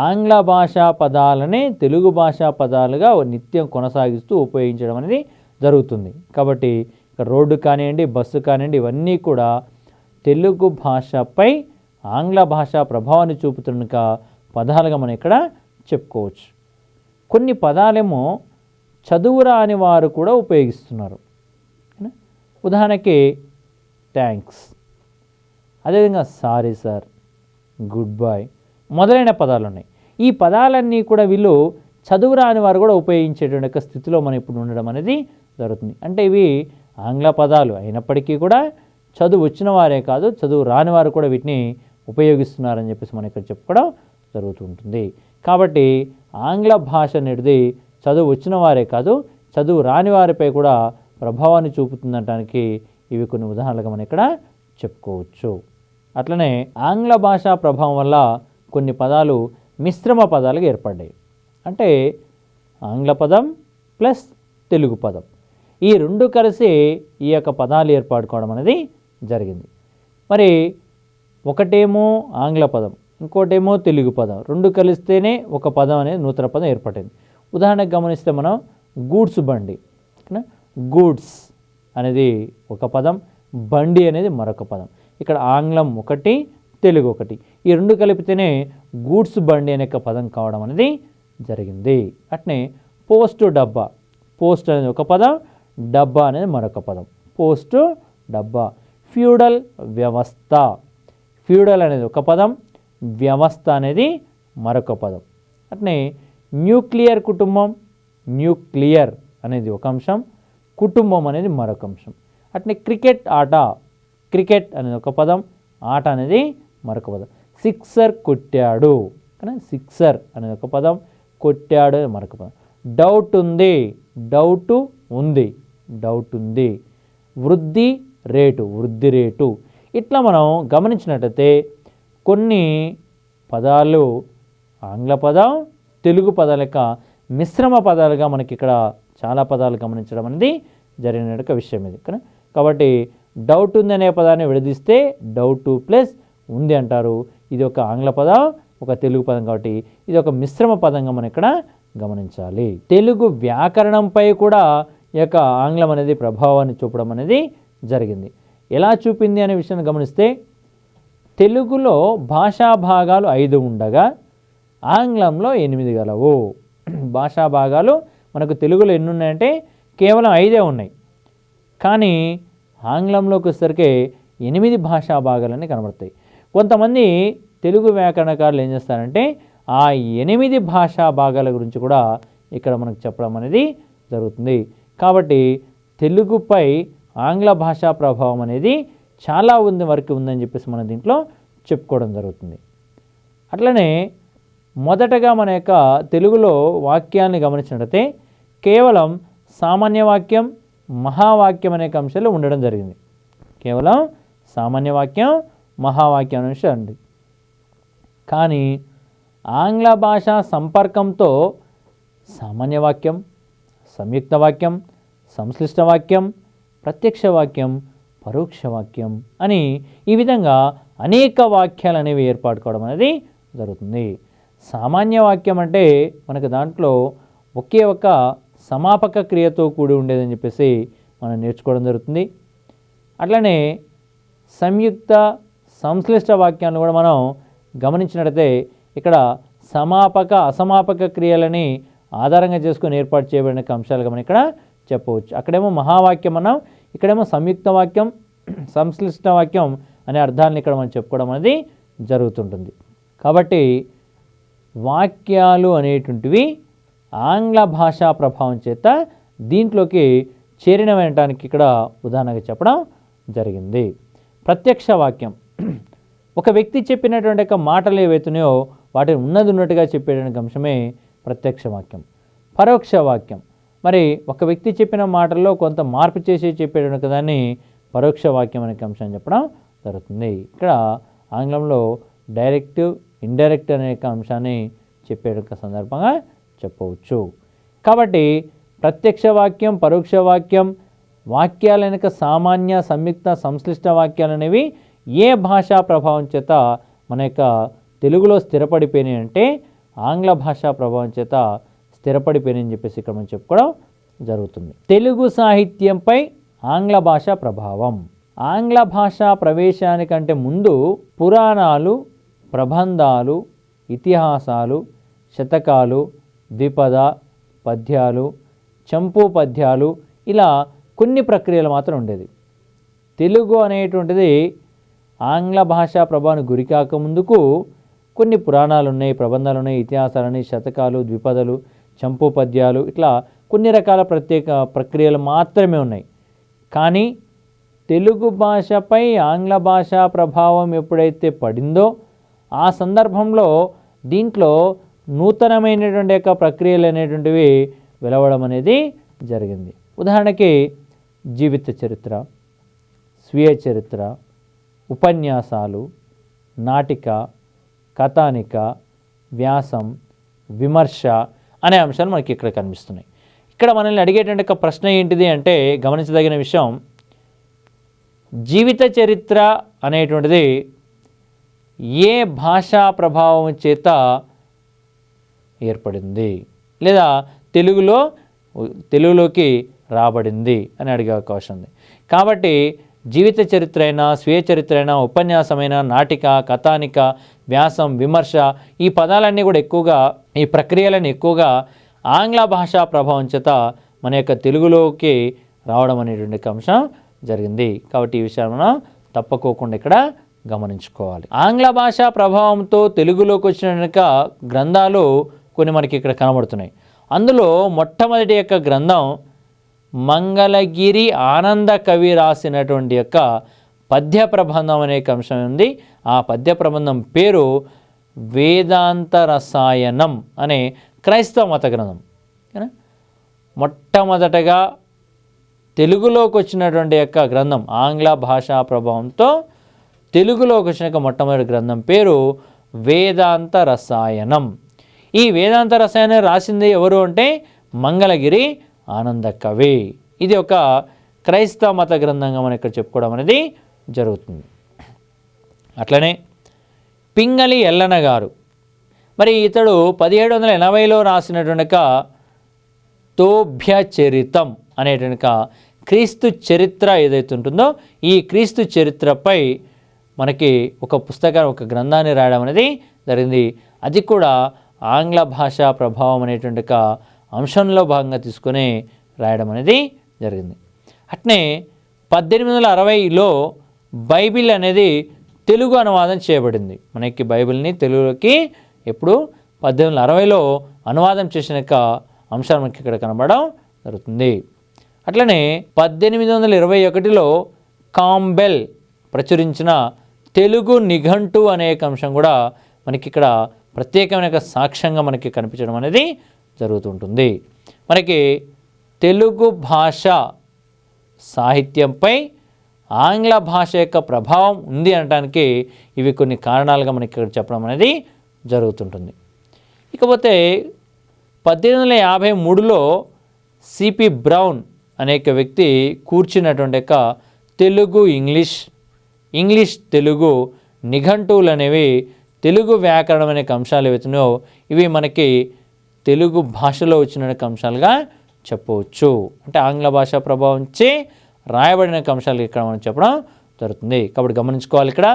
[SPEAKER 1] ఆంగ్ల భాషా పదాలనే తెలుగు భాషా పదాలుగా నిత్యం కొనసాగిస్తూ ఉపయోగించడం అనేది జరుగుతుంది. కాబట్టి రోడ్డు కానివ్వండి, బస్సు కానివ్వండి, ఇవన్నీ కూడా తెలుగు భాషపై ఆంగ్ల భాషా ప్రభావాన్ని చూపుతున్న పదాలుగా మనం ఇక్కడ చెప్పుకోవచ్చు. కొన్ని పదాలేమో చదువు రాని వారు కూడా ఉపయోగిస్తున్నారు. ఉదాహరణకి థ్యాంక్స్, అదేవిధంగా సారీ సార్, గుడ్ బాయ్ మొదలైన పదాలు ఉన్నాయి. ఈ పదాలన్నీ కూడా వీళ్ళు చదువు రాని వారు కూడా ఉపయోగించేటువంటి స్థితిలో మనం ఇప్పుడు ఉండడం అనేది జరుగుతుంది. అంటే ఇవి ఆంగ్ల పదాలు అయినప్పటికీ కూడా చదువు వచ్చిన వారే కాదు, చదువు రాని వారు కూడా వీటిని ఉపయోగిస్తున్నారని చెప్పేసి మనం ఇక్కడ చెప్పుకోవడం జరుగుతుంటుంది. కాబట్టి ఆంగ్ల భాష అనేది చదువు వచ్చిన వారే కాదు, చదువు రాని వారిపై కూడా ప్రభావాన్ని చూపుతుందనడానికి ఇవి కొన్ని ఉదాహరణలుగా మనం ఇక్కడ చెప్పుకోవచ్చు. అట్లనే ఆంగ్ల భాషా ప్రభావం వల్ల కొన్ని పదాలు మిశ్రమ పదాలుగా ఏర్పడ్డాయి. అంటే ఆంగ్ల పదం ప్లస్ తెలుగు పదం ఈ 2 కలిసి ఈ యొక్క పదాలు ఏర్పడుకోవడం అనేది జరిగింది. మరి ఒకటేమో ఆంగ్ల పదం, ఇంకోటేమో తెలుగు పదం, 2 కలిస్తేనే ఒక పదం అనేది నూతన పదం ఏర్పడింది. ఉదాహరణకు గమనిస్తే మనం గూడ్స్ బండి, గూడ్స్ అనేది ఒక పదం, బండి అనేది మరొక పదం. ఇక్కడ ఆంగ్లం ఒకటి, తెలుగు ఒకటి, ఈ 2 కలిపితేనే గూడ్స్ బండి అనే పదం కావడం అనేది జరిగింది. అట్నే పోస్ట్ డబ్బా, పోస్ట్ అనేది ఒక పదం, డబ్బా అనేది మరొక పదం, పోస్టు డబ్బా. ఫ్యూడల్ వ్యవస్థ, ఫ్యూడల్ అనేది ఒక పదం, వ్యవస్థ అనేది మరొక పదం. అట్నే న్యూక్లియర్ కుటుంబం, న్యూక్లియర్ అనేది ఒక అంశం, కుటుంబం అనేది మరొక అంశం. అట్నే క్రికెట్ ఆట, క్రికెట్ అనేది ఒక పదం, ఆట అనేది మరొక పదం. సిక్సర్ కొట్టాడు కానీ సిక్సర్ అనే ఒక పదం, కొట్టాడు అనే మరొక పదం. డౌట్ ఉంది, డౌట్ ఉంది, డౌట్ ఉంది. వృద్ధి రేటు, వృద్ధి రేటు. ఇట్లా మనం గమనించినట్టయితే కొన్ని పదాలు ఆంగ్ల పదం, తెలుగు పదాల యొక్క మిశ్రమ పదాలుగా మనకి ఇక్కడ చాలా పదాలు గమనించడం అనేది జరిగిన ఒక విషయం ఇది. కాబట్టి డౌట్ ఉంది అనే పదాన్ని విడదీస్తే డౌట్ ప్లస్ ఉంది అంటారు. ఇది ఒక ఆంగ్ల పదం, ఒక తెలుగు పదం, కాబట్టి ఇది ఒక మిశ్రమ పదంగా మనం ఇక్కడ గమనించాలి. తెలుగు వ్యాకరణంపై కూడా ఈ యొక్క ఆంగ్లం అనేది ప్రభావాన్ని చూపడం అనేది జరిగింది. ఎలా చూపింది అనే విషయాన్ని గమనిస్తే తెలుగులో భాషా భాగాలు 5 ఉండగా ఆంగ్లంలో 8 గలవు. భాషా భాగాలు మనకు తెలుగులో ఎన్ని ఉన్నాయంటే కేవలం 5 ఉన్నాయి. కానీ ఆంగ్లంలోకి వచ్చేసరికి 8 భాషా భాగాలన్నీ కనబడతాయి. కొంతమంది తెలుగు వ్యాకరణకారులు ఏం చేస్తారంటే ఆ 8 భాషా భాగాల గురించి కూడా ఇక్కడ మనకు చెప్పడం అనేది జరుగుతుంది. కాబట్టి తెలుగుపై ఆంగ్ల భాషా ప్రభావం అనేది చాలా వరకు ఉందని చెప్పేసి మనం దీంట్లో చెప్పుకోవడం జరుగుతుంది. అట్లనే మొదటగా మన యొక్క తెలుగులో వాక్యాన్ని గమనించినట్లయితే కేవలం సామాన్య వాక్యం, మహావాక్యం అనే అంశాలు ఉండడం జరిగింది. కేవలం సామాన్య వాక్యం, మహావాక్యం అనే అంశం ఉంది. కానీ ఆంగ్ల భాష సంపర్కంతో సామాన్య వాక్యం, సంయుక్త వాక్యం, సంశ్లిష్ట వాక్యం, ప్రత్యక్ష వాక్యం, పరోక్ష వాక్యం అని ఈ విధంగా అనేక వాక్యాలు అనేవి ఏర్పాటుకోవడం అనేది జరుగుతుంది. సామాన్య వాక్యం అంటే మనకు దాంట్లో ఒకే ఒక సమాపక క్రియతో కూడి ఉండేదని చెప్పేసి మనం నేర్చుకోవడం జరుగుతుంది. అట్లనే సంయుక్త, సంశ్లిష్ట వాక్యాన్ని కూడా మనం గమనించినట్లయితే ఇక్కడ సమాపక, అసమాపక క్రియలని ఆధారంగా చేసుకొని ఏర్పాటు చేయబడిన అంశాలుగా మనం ఇక్కడ చెప్పవచ్చు. అక్కడేమో మహావాక్యం అన్నాం, ఇక్కడేమో సంయుక్త వాక్యం, సంశ్లిష్ట వాక్యం అనే అర్థాలను ఇక్కడ మనం చెప్పుకోవడం అనేది జరుగుతుంటుంది. కాబట్టి వాక్యాలు అనేటువంటివి ఆంగ్ల భాషా ప్రభావం చేత దీంట్లోకి చేరినవనటానికి ఇక్కడ ఉదాహరణగా చెప్పడం జరిగింది. ప్రత్యక్ష వాక్యం ఒక వ్యక్తి చెప్పినటువంటి యొక్క మాటలు ఏవైతున్నాయో వాటిని ఉన్నట్టుగా చెప్పేటువంటి అంశమే ప్రత్యక్ష వాక్యం. పరోక్ష వాక్యం మరి ఒక వ్యక్తి చెప్పిన మాటల్లో కొంత మార్పు చేసి చెప్పేటువంటి దాన్ని పరోక్ష వాక్యం అనే అంశాన్ని చెప్పడం జరుగుతుంది. ఇక్కడ ఆంగ్లంలో డైరెక్ట్, ఇండైరెక్ట్ అనే అంశాన్ని చెప్పే సందర్భంగా చెప్పవచ్చు. కాబట్టి ప్రత్యక్ష వాక్యం, పరోక్ష వాక్యం, వాక్యాల వెనుక సామాన్య, సంయుక్త, సంశ్లిష్ట వాక్యాలు అనేవి ఏ భాషా ప్రభావం చేత మన యొక్క తెలుగులో స్థిరపడిపోయినాయి అంటే ఆంగ్ల భాషా ప్రభావం చేత స్థిరపడిపోయినాయని చెప్పేసి ఇక్కడ మనం చెప్పుకోవడం జరుగుతుంది. తెలుగు సాహిత్యంపై ఆంగ్ల భాషా ప్రభావం. ఆంగ్ల భాషా ప్రవేశానికంటే ముందు పురాణాలు, ప్రబంధాలు, ఇతిహాసాలు, శతకాలు, ద్విపద పద్యాలు, చంపు పద్యాలు ఇలా కొన్ని ప్రక్రియలు మాత్రం ఉండేది. తెలుగు అనేటువంటిది ఆంగ్ల భాషా ప్రభావానికి గురికాక ముందుకు కొన్ని పురాణాలు ఉన్నాయి, ప్రబంధాలు ఉన్నాయి, ఇతిహాసాలు ఉన్నాయి, శతకాలు, ద్విపదలు, చంపు పద్యాలు ఇట్లా కొన్ని రకాల ప్రత్యేక ప్రక్రియలు మాత్రమే ఉన్నాయి. కానీ తెలుగు భాషపై ఆంగ్ల భాషా ప్రభావం ఎప్పుడైతే పడిందో ఆ సందర్భంలో దీంట్లో నూతనమైనటువంటి యొక్క ప్రక్రియలు అనేటువంటివి వెలవడం అనేది జరిగింది. ఉదాహరణకి జీవిత చరిత్ర, స్వీయ చరిత్ర, ఉపన్యాసాలు, నాటిక, కథానిక, వ్యాసం, విమర్శ అనే అంశాలు మనకి ఇక్కడ కనిపిస్తున్నాయి. ఇక్కడ మనల్ని అడిగేటువంటి ఒక ప్రశ్న ఏంటిది అంటే గమనించదగిన విషయం, జీవిత చరిత్ర అనేటువంటిది ఏ భాషా ప్రభావం చేత ఏర్పడింది లేదా తెలుగులోకి రాబడింది అని అడిగే అవకాశం ఉంది. కాబట్టి జీవిత చరిత్ర అయినా, స్వీయ చరిత్ర అయినా, ఉపన్యాసమైన, నాటిక, కథానిక, వ్యాసం, విమర్శ ఈ పదాలన్నీ కూడా ఎక్కువగా, ఈ ప్రక్రియలను ఎక్కువగా ఆంగ్ల భాషా ప్రభావం చేత మన యొక్క తెలుగులోకి రావడం అనేటువంటి అంశం జరిగింది. కాబట్టి ఈ విషయాన్ని మనం తప్పకోకుండా ఇక్కడ గమనించుకోవాలి. ఆంగ్ల భాషా ప్రభావంతో తెలుగులోకి వచ్చిన గ్రంథాలు కొన్ని మనకి ఇక్కడ కనబడుతున్నాయి. అందులో మొట్టమొదటి యొక్క గ్రంథం మంగళగిరి ఆనంద కవి రాసినటువంటి యొక్క పద్య ప్రబంధం అనే అంశం ఉంది. ఆ పద్య ప్రబంధం పేరు వేదాంత రసాయనం అనే క్రైస్తవ మత గ్రంథం. మొట్టమొదటగా తెలుగులోకి వచ్చినటువంటి యొక్క గ్రంథం, ఆంగ్ల భాషా ప్రభావంతో తెలుగులోకి వచ్చిన మొట్టమొదటి గ్రంథం పేరు వేదాంత రసాయనం. ఈ వేదాంత రసాయనం రాసింది ఎవరు అంటే మంగళగిరి ఆనంద కవి. ఇది ఒక క్రైస్తవ మత గ్రంథంగా మనం ఇక్కడ చెప్పుకోవడం అనేది జరుగుతుంది. అట్లనే పింగళి ఎల్లన గారు, మరి ఇతడు 1780లో రాసినటువంటి తోభ్య చరితం అనేటువంటి క్రీస్తు చరిత్ర ఏదైతే ఉంటుందో ఈ క్రీస్తు చరిత్రపై మనకి ఒక పుస్తకాన్ని, ఒక గ్రంథాన్ని రాయడం అనేది జరిగింది. అది కూడా ఆంగ్ల భాషా ప్రభావం అనేటువంటి అంశంలో భాగంగా తీసుకొని రాయడం అనేది జరిగింది. అట్నే 1860లో బైబిల్ అనేది తెలుగు అనువాదం చేయబడింది. మనకి బైబిల్ని తెలుగులోకి ఎప్పుడు 1860లో అనువాదం చేసిన అంశాలు మనకి ఇక్కడ కనబడడం జరుగుతుంది. అట్లనే 1821లో కాంబెల్ ప్రచురించిన తెలుగు నిఘంటు అనే అంశం కూడా మనకి ఇక్కడ ప్రత్యేకమైన సాక్ష్యంగా మనకి కనిపించడం అనేది జరుగుతుంటుంది. మనకి తెలుగు భాష సాహిత్యంపై ఆంగ్ల భాష యొక్క ప్రభావం ఉంది అనడానికి ఇవి కొన్ని కారణాలుగా మనకి ఇక్కడ చెప్పడం అనేది జరుగుతుంటుంది. ఇకపోతే 1853లో సిపి బ్రౌన్ అనేక వ్యక్తి కూర్చున్నటువంటి తెలుగు ఇంగ్లీష్ తెలుగు నిఘంటువులు అనేవి తెలుగు వ్యాకరణం అనే అంశాలు ఏవైతున్నాయో ఇవి మనకి తెలుగు భాషలో వచ్చిన అంశాలుగా చెప్పవచ్చు. అంటే ఆంగ్ల భాషా ప్రభావంచే రాయబడిన అంశాలు ఇక్కడ మనం చెప్పడం జరుగుతుంది. కాబట్టి గమనించుకోవాలి, ఇక్కడ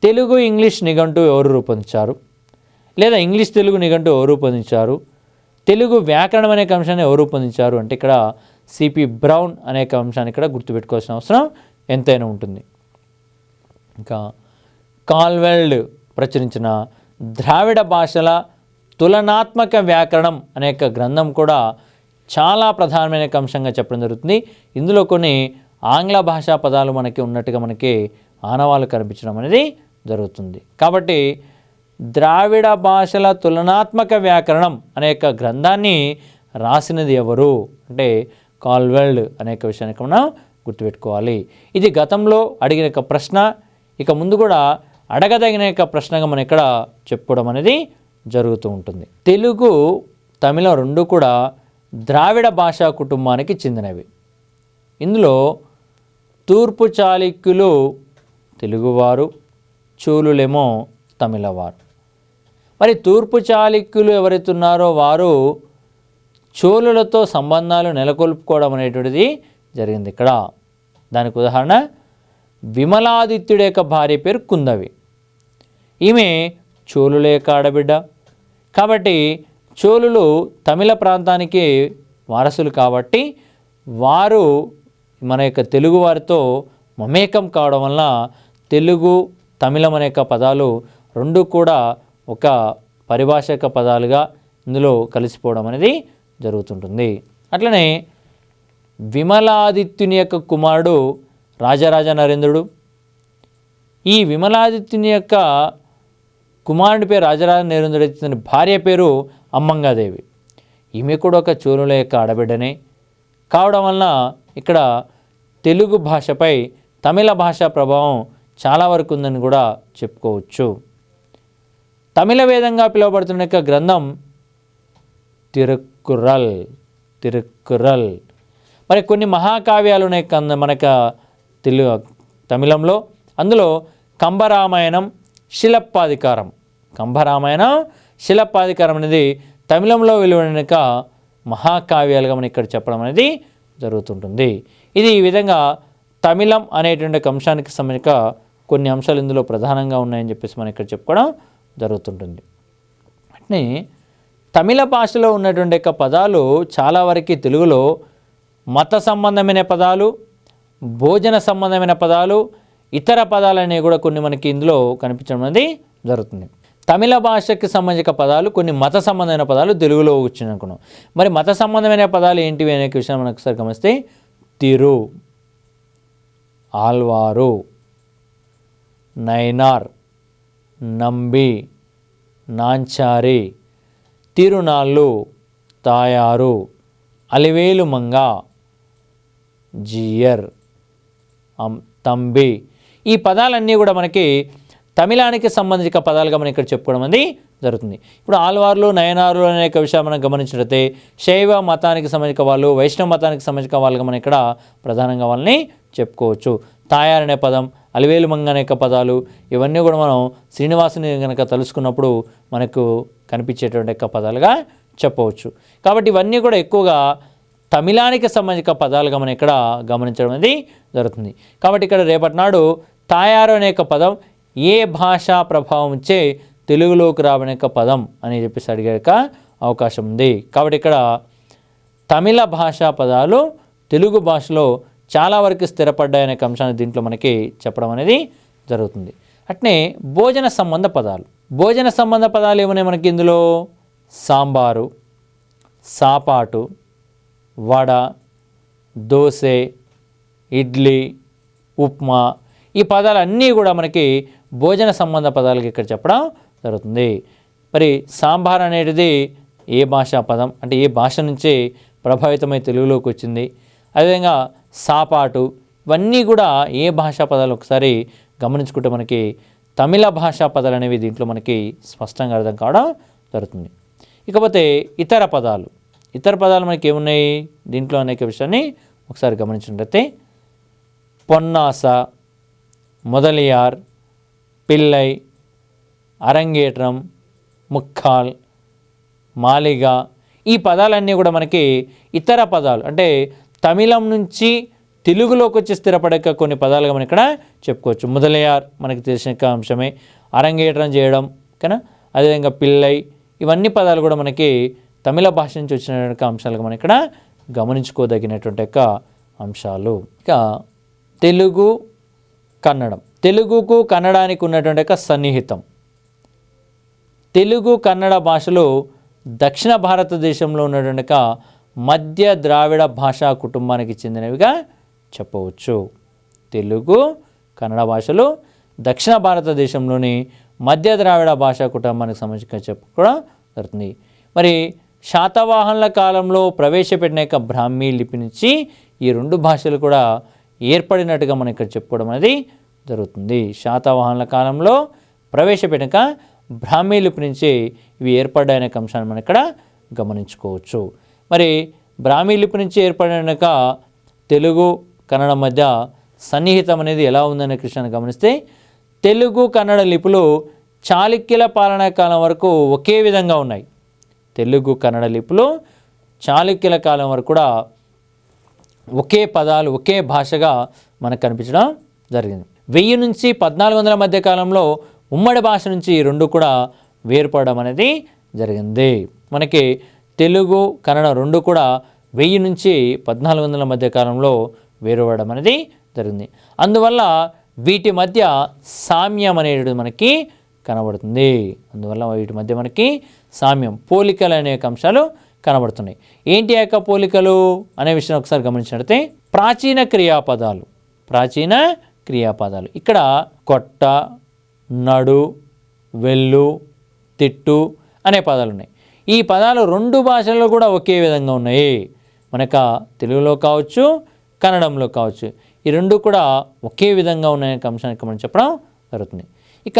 [SPEAKER 1] తెలుగు ఇంగ్లీష్ నిఘంటు ఎవరు రూపొందించారు, లేదా ఇంగ్లీష్ తెలుగు నిఘంటు ఎవరు రూపొందించారు, తెలుగు వ్యాకరణం అనే అంశాన్ని ఎవరు రూపొందించారు అంటే ఇక్కడ సిపి బ్రౌన్ అనే అంశాన్ని ఇక్కడ గుర్తుపెట్టుకోవాల్సిన అవసరం ఎంతైనా ఉంటుంది. ఇంకా కాల్వెల్డ్ ప్రచురించిన ద్రావిడ భాషల తులనాత్మక వ్యాకరణం అనే గ్రంథం కూడా చాలా ప్రధానమైన అంశంగా చెప్పడం జరుగుతుంది. ఇందులో కొన్ని ఆంగ్ల భాషా పదాలు మనకి ఉన్నట్టుగా మనకి ఆనవాళ్ళు కనిపించడం అనేది జరుగుతుంది. కాబట్టి ద్రావిడ భాషల తులనాత్మక వ్యాకరణం అనే గ్రంథాన్ని రాసినది ఎవరు అంటే కాల్వెల్డ్ అనే విషయాన్ని మనం గుర్తుపెట్టుకోవాలి. ఇది గతంలో అడిగిన ప్రశ్న, ఇక ముందు కూడా అడగదగిన ప్రశ్నగా మనం ఇక్కడ చెప్పుకోవడం అనేది జరుగుతూ ఉంటుంది. తెలుగు తమిళం రెండు కూడా ద్రావిడ భాషా కుటుంబానికి చెందినవి. ఇందులో తూర్పు చాళుక్యులు తెలుగువారు, చోళులేమో తమిళవారు. మరి తూర్పు చాళుక్యులు ఎవరైతే ఉన్నారో వారు చోళులతో సంబంధాలు నెలకొల్పుకోవడం అనేటువంటిది జరిగింది. ఇక్కడ దానికి ఉదాహరణ విమలాదిత్యుడి యొక్క భార్య పేరు కుందవి. ఈమె చోళుల యొక్క ఆడబిడ్డ. కాబట్టి చోళులు తమిళ ప్రాంతానికి వారసులు కాబట్టి వారు మన యొక్క తెలుగు వారితో మమేకం కావడం వల్ల తెలుగు తమిళం అనే పదాలు రెండు కూడా ఒక పరిభాషక పదాలుగా ఇందులో కలిసిపోవడం అనేది జరుగుతుంటుంది. అట్లనే విమలాదిత్యుని యొక్క కుమారుడు రాజరాజ నరేంద్రుడు. ఈ విమలాదిత్యుని యొక్క కుమారుడి పేరు రాజరాజ నరేంద్రుడు, ఇతని భార్య పేరు అమ్మంగాదేవి. ఈమె కూడా ఒక చోళుల యొక్క ఆడబిడ్డనే కావడం వలన ఇక్కడ తెలుగు భాషపై తమిళ భాషా ప్రభావం చాలా వరకు ఉందని కూడా చెప్పుకోవచ్చు. తమిళ వేదంగా పిలువబడుతున్న యొక్క గ్రంథం తిరుక్కురల్. మరి కొన్ని మహాకావ్యాలు ఉన్నాయి మనకు తమిళంలో. అందులో కంబరామాయణం, శిలప్పాధికారం అనేది తమిళంలో వెలువడిన మహాకావ్యాలుగా మనం ఇక్కడ చెప్పడం అనేది జరుగుతుంటుంది. ఇది ఈ విధంగా తమిళం అనేటువంటి అంశానికి సంబంధించిన కొన్ని అంశాలు ఇందులో ప్రధానంగా ఉన్నాయని చెప్పేసి మనం ఇక్కడ చెప్పుకోవడం జరుగుతుంటుంది. అంటే తమిళ భాషలో ఉన్నటువంటి పదాలు చాలా వరకు తెలుగులో మత సంబంధమైన పదాలు, భోజన సంబంధమైన పదాలు, ఇతర పదాలు అనేవి కూడా కొన్ని మనకి ఇందులో కనిపించడం అనేది జరుగుతుంది. తమిళ భాషకి సంబంధించిన పదాలు, కొన్ని మత సంబంధమైన పదాలు తెలుగులో వచ్చినాయి అనుకున్నాం. మరి మత సంబంధమైన పదాలు ఏంటివి అనే విషయం మనకు ఒకసారి గమనిస్తే తిరు, ఆల్వారు, నైనార్, నంబి, నాంచారి, తిరునాళ్ళు, తాయారు, అలివేలు మంగ, జీయర్, తంబి. ఈ పదాలన్నీ కూడా మనకి తమిళానికి సంబంధించిన పదాలుగా మనం ఇక్కడ చెప్పుకోవడం అనేది జరుగుతుంది. ఇప్పుడు ఆల్వార్లు, నయనార్లు అనే విషయాలు మనం గమనించినట్లయితే శైవ మతానికి సంబంధించిన వాళ్ళు, వైష్ణవ మతానికి సంబంధించిన వాళ్ళుగా మనం ఇక్కడ ప్రధానంగా వాళ్ళని చెప్పుకోవచ్చు. తాయార్ అనే పదం, అలివేలు మంగ అనే పదాలు, ఇవన్నీ కూడా మనం శ్రీనివాసుని కనుక తలుసుకున్నప్పుడు మనకు కనిపించేటువంటి పదాలుగా చెప్పవచ్చు. కాబట్టి ఇవన్నీ కూడా ఎక్కువగా తమిళానికి సంబంధించిన పదాలుగా మనం ఇక్కడ గమనించడం అనేది జరుగుతుంది. కాబట్టి ఇక్కడ రేపటి నాడు తాయారు అనే పదం ఏ భాషా ప్రభావంచే తెలుగులోకి రావనే పదం అని చెప్పేసి అడిగే అవకాశం ఉంది. కాబట్టి ఇక్కడ తమిళ భాషా పదాలు తెలుగు భాషలో చాలా వరకు స్థిరపడ్డాయనే అంశాన్ని దీంట్లో మనకి చెప్పడం అనేది జరుగుతుంది. అట్నే భోజన సంబంధ పదాలు, భోజన సంబంధ పదాలు ఏమన్నాయి మనకి ఇందులో? సాంబారు, సాపాటు, వడ, దోసె, ఇడ్లీ, ఉప్మా, ఈ పదాలన్నీ కూడా మనకి భోజన సంబంధ పదాలకి ఇక్కడ చెప్పడం జరుగుతుంది. మరి సాంబార్ అనేటిది ఏ భాషా పదం అంటే ఏ భాష నుంచి ప్రభావితమై తెలుగులోకి వచ్చింది? అదేవిధంగా సాపాటు, ఇవన్నీ కూడా ఏ భాషా పదాలు ఒకసారి గమనించుకుంటే మనకి తమిళ భాషా పదాలు అనేవి దీంట్లో మనకి స్పష్టంగా అర్థం కావడం జరుగుతుంది. ఇకపోతే ఇతర పదాలు, ఇతర పదాలు మనకి ఏమున్నాయి దీంట్లో అనేక విషయాన్ని ఒకసారి గమనించినట్లయితే పొన్నాస, మొదలియార్, పిల్లై, అరంగేట్రం, ముక్కాల్, మాలిగా, ఈ పదాలన్నీ కూడా మనకి ఇతర పదాలు అంటే తమిళం నుంచి తెలుగులోకి వచ్చి స్థిరపడే కొన్ని పదాలుగా మనం ఇక్కడ చెప్పుకోవచ్చు. మొదలయార్ మనకి తెలిసిన అంశమే, అరంగేట్రం చేయడం ఓకేనా, అదేవిధంగా పిల్లై, ఇవన్నీ పదాలు కూడా మనకి తమిళ భాష నుంచి వచ్చిన అంశాలుగా మనం ఇక్కడ గమనించుకోదగినటువంటి అంశాలు. ఇక తెలుగు, కన్నడం, తెలుగుకు కన్నడానికి ఉన్నటువంటి సన్నిహితం. తెలుగు కన్నడ భాషలు దక్షిణ భారతదేశంలో ఉన్నటువంటి మధ్య ద్రావిడ భాషా కుటుంబానికి చెందినవిగా చెప్పవచ్చు. తెలుగు కన్నడ భాషలు దక్షిణ భారతదేశంలోని మధ్య ద్రావిడ భాషా కుటుంబానికి సంబంధించి చెప్పుకోవడం జరుగుతుంది. మరి శాతవాహనుల కాలంలో ప్రవేశపెట్టిన బ్రాహ్మీ లిపి నుంచి ఈ రెండు భాషలు కూడా ఏర్పడినట్టుగా మనం ఇక్కడ చెప్పుకోవడం అనేది జరుగుతుంది. శాతవాహనుల కాలంలో ప్రవేశపెట్టిన బ్రాహ్మీ లిపి నుంచి ఇవి ఏర్పడ్డాయనే అంశాన్ని మనం ఇక్కడ గమనించుకోవచ్చు. మరి బ్రాహ్మీ లిపి నుంచి ఏర్పడినాక తెలుగు కన్నడ మధ్య సన్నిహితం అనేది ఎలా ఉందనే విషయాన్ని గమనిస్తే తెలుగు కన్నడ లిపులు చాళుక్యుల పాలనా కాలం వరకు ఒకే విధంగా ఉన్నాయి. తెలుగు కన్నడ లిపులు చాళుక్యుల కాలం వరకు కూడా ఒకే పదాలు ఒకే భాషగా మనకు కనిపించడం జరిగింది. 1000 నుంచి 1400 మధ్య కాలంలో ఉమ్మడి భాష నుంచి ఈ రెండు కూడా వేరుపడడం అనేది జరిగింది. మనకి తెలుగు కన్నడ రెండు కూడా 1000 నుంచి 1400 మధ్య కాలంలో వేరుపడడం అనేది జరిగింది. అందువల్ల వీటి మధ్య సామ్యం అనేది మనకి కనబడుతుంది. అందువల్ల వీటి మధ్య మనకి సామ్యం, పోలికలు అనే అంశాలు కనబడుతున్నాయి. ఏంటి యొక్క పోలికలు అనే విషయం ఒకసారి గమనించినట్లయితే ప్రాచీన క్రియాపదాలు, ప్రాచీన క్రియాపదాలు ఇక్కడ కొట్ట, నడు, వెళ్ళు, తిట్టు అనే పదాలు ఉన్నాయి. ఈ పదాలు రెండు భాషల్లో కూడా ఒకే విధంగా ఉన్నాయి. మనక తెలుగులో కావచ్చు, కన్నడంలో కావచ్చు, ఈ రెండు కూడా ఒకే విధంగా ఉన్నాయనే అంశానికి మనం చెప్పడం జరుగుతుంది. ఇక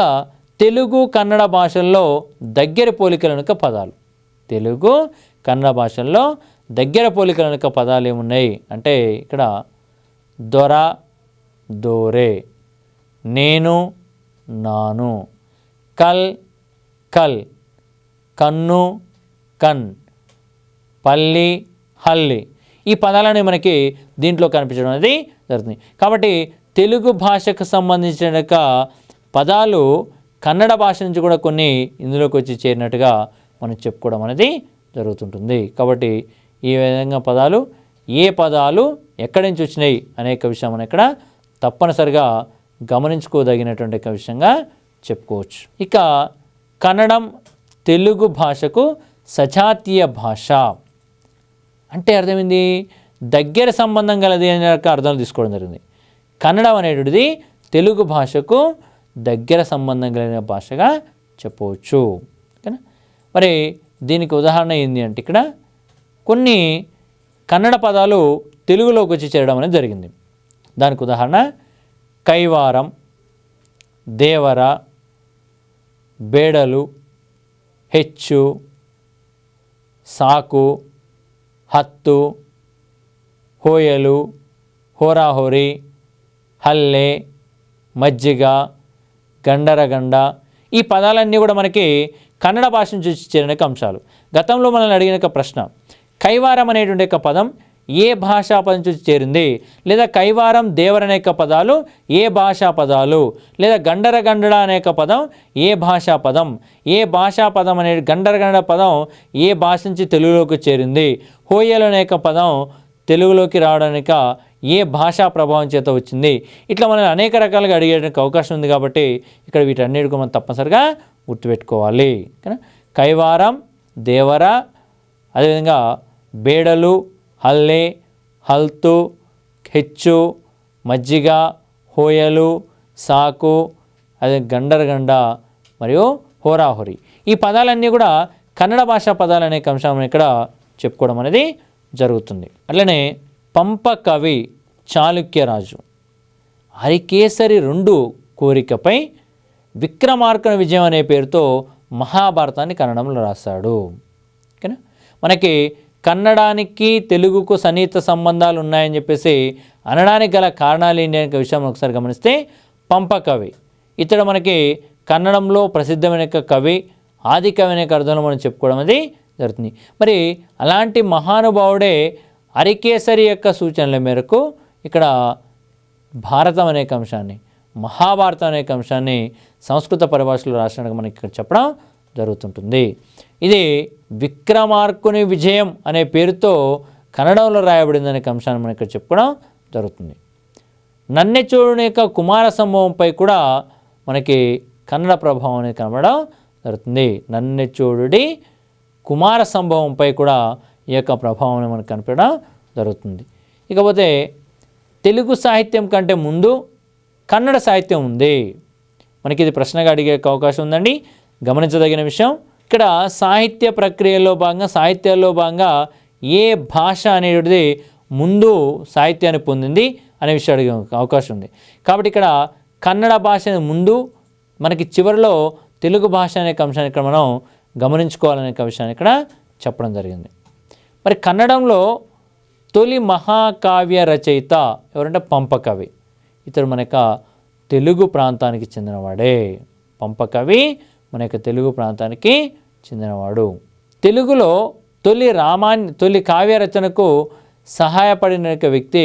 [SPEAKER 1] తెలుగు కన్నడ భాషల్లో దగ్గర పోలికలనుక పదాలు, తెలుగు కన్నడ భాషల్లో దగ్గర పోలికలనుక పదాలు ఏమున్నాయి అంటే ఇక్కడ దొర, దోరే, నేను, నాను, కల్, కల్, కన్ను, కన్, పల్లి, హల్లి, ఈ పదాలని మనకి దీంట్లో కనిపించడం అనేది జరుగుతుంది. కాబట్టి తెలుగు భాషకు సంబంధించిన పదాలు కన్నడ భాష నుంచి కూడా కొన్ని ఇందులోకి వచ్చి చేరినట్టుగా మనం చెప్పుకోవడం అనేది జరుగుతుంటుంది. కాబట్టి ఈ విధంగా పదాలు ఏ పదాలు ఎక్కడి నుంచి వచ్చినాయి అనేక విషయం మనం ఇక్కడ తప్పనిసరిగా గమనించుకోదగినటువంటి విషయంగా చెప్పుకోవచ్చు. ఇక కన్నడం తెలుగు భాషకు సజాతీయ భాష అంటే అర్థమైంది, దగ్గర సంబంధం కలది అనే అర్థాలు తీసుకోవడం జరిగింది. కన్నడం అనేటువంటిది తెలుగు భాషకు దగ్గర సంబంధం కలిగిన భాషగా చెప్పవచ్చు. ఓకేనా. మరి దీనికి ఉదాహరణ ఏంటి అంటే ఇక్కడ కొన్ని కన్నడ పదాలు తెలుగులోకి వచ్చి చేరడం అనేది జరిగింది. దానికి ఉదాహరణ కైవారం, దేవర, బేడలు, హెచ్చు, సాకు, హత్తు, హోయలు, హోరాహోరి, హల్లె, మజ్జిగ, గండరగండ. ఈ పదాలన్నీ కూడా మనకి కన్నడ భాష నుంచి చేరిన అంశాలు. గతంలో మనల్ని అడిగిన ప్రశ్న, కైవారం అనేటువంటి ఒక పదం ఏ భాషా పదం నుంచి చేరింది, లేదా కైవారం, దేవర అనేక పదాలు ఏ భాషా పదాలు, లేదా గండరగండ అనేక పదం ఏ భాషా పదం, ఏ భాషా పదం అనే గండరగండ పదం ఏ భాష నుంచి తెలుగులోకి చేరింది, హోయలు అనేక పదం తెలుగులోకి రావడానికి ఏ భాషా ప్రభావం చేత వచ్చింది. ఇట్లా మనం అనేక రకాలుగా అడిగేటువంటి అవకాశం ఉంది. కాబట్టి ఇక్కడ వీటన్నిటికీ మనం తప్పనిసరిగా గుర్తుపెట్టుకోవాలి. కైవారం, దేవర, అదేవిధంగా బేడలు, హల్లె, హల్తు, హెచ్చు, మజ్జిగ, హోయలు, సాకు, అదే గండరగండ మరియు హోరాహోరి. ఈ పదాలన్నీ కూడా కన్నడ భాషా పదాలు అనే అంశం ఇక్కడ చెప్పుకోవడం అనేది జరుగుతుంది. అట్లనే పంప కవి చాళుక్యరాజు హరికేసరి 2 కోరికపై విక్రమార్కుని విజయం అనే పేరుతో మహాభారతాన్ని కన్నడంలో రాశాడు. ఓకేనా. మనకి కన్నడానికి తెలుగుకు సన్నిహిత సంబంధాలు ఉన్నాయని చెప్పేసి అనడానికి గల కారణాలు ఏంటి అనే విషయం ఒకసారి గమనిస్తే, పంప కవి ఇతడు మనకి కన్నడంలో ప్రసిద్ధమైన కవి, ఆది కవి అనే అర్థంలో మనం చెప్పుకోవడం అది జరుగుతుంది. మరి అలాంటి మహానుభావుడే హరికేసరి యొక్క సూచనల మేరకు ఇక్కడ భారతం అనే అంశాన్ని, మహాభారతం అనే అంశాన్ని సంస్కృత పరిభాషలో రాసినట్టుగా మనకి ఇక్కడ చెప్పడం జరుగుతుంటుంది. ఇది విక్రమార్కుని విజయం అనే పేరుతో కన్నడంలో రాయబడింది అనే అంశాన్ని మనం ఇక్కడ చెప్పుకోవడం జరుగుతుంది. నన్నెచోడుని యొక్క కుమార సంభవంపై కూడా మనకి కన్నడ ప్రభావం అనేది కనబడడం జరుగుతుంది. నన్నెచోడుడి కుమార సంభవంపై కూడా ఈ యొక్క ప్రభావం మనకు కనిపించడం జరుగుతుంది. ఇకపోతే తెలుగు సాహిత్యం కంటే ముందు కన్నడ సాహిత్యం ఉంది. మనకి ఇది ప్రశ్నగా అడిగే అవకాశం ఉందండి. గమనించదగిన విషయం, ఇక్కడ సాహిత్య ప్రక్రియలో భాగంగా, సాహిత్యాల్లో భాగంగా ఏ భాష అనేటిది ముందు సాహిత్యాన్ని పొందింది అనే విషయం అడిగే అవకాశం ఉంది. కాబట్టి ఇక్కడ కన్నడ భాష ముందు, మనకి చివరిలో తెలుగు భాష అనే అంశాన్ని ఇక్కడ మనం గమనించుకోవాలనే విషయాన్ని ఇక్కడ చెప్పడం జరిగింది. మరి కన్నడంలో తొలి మహాకావ్య రచయిత ఎవరంటే పంపకవి. ఇతడు మన యొక్క తెలుగు ప్రాంతానికి చెందినవాడే. పంపకవి మన యొక్క తెలుగు ప్రాంతానికి చెందినవాడు. తెలుగులో తొలి కావ్య రచనకు సహాయపడిన వ్యక్తి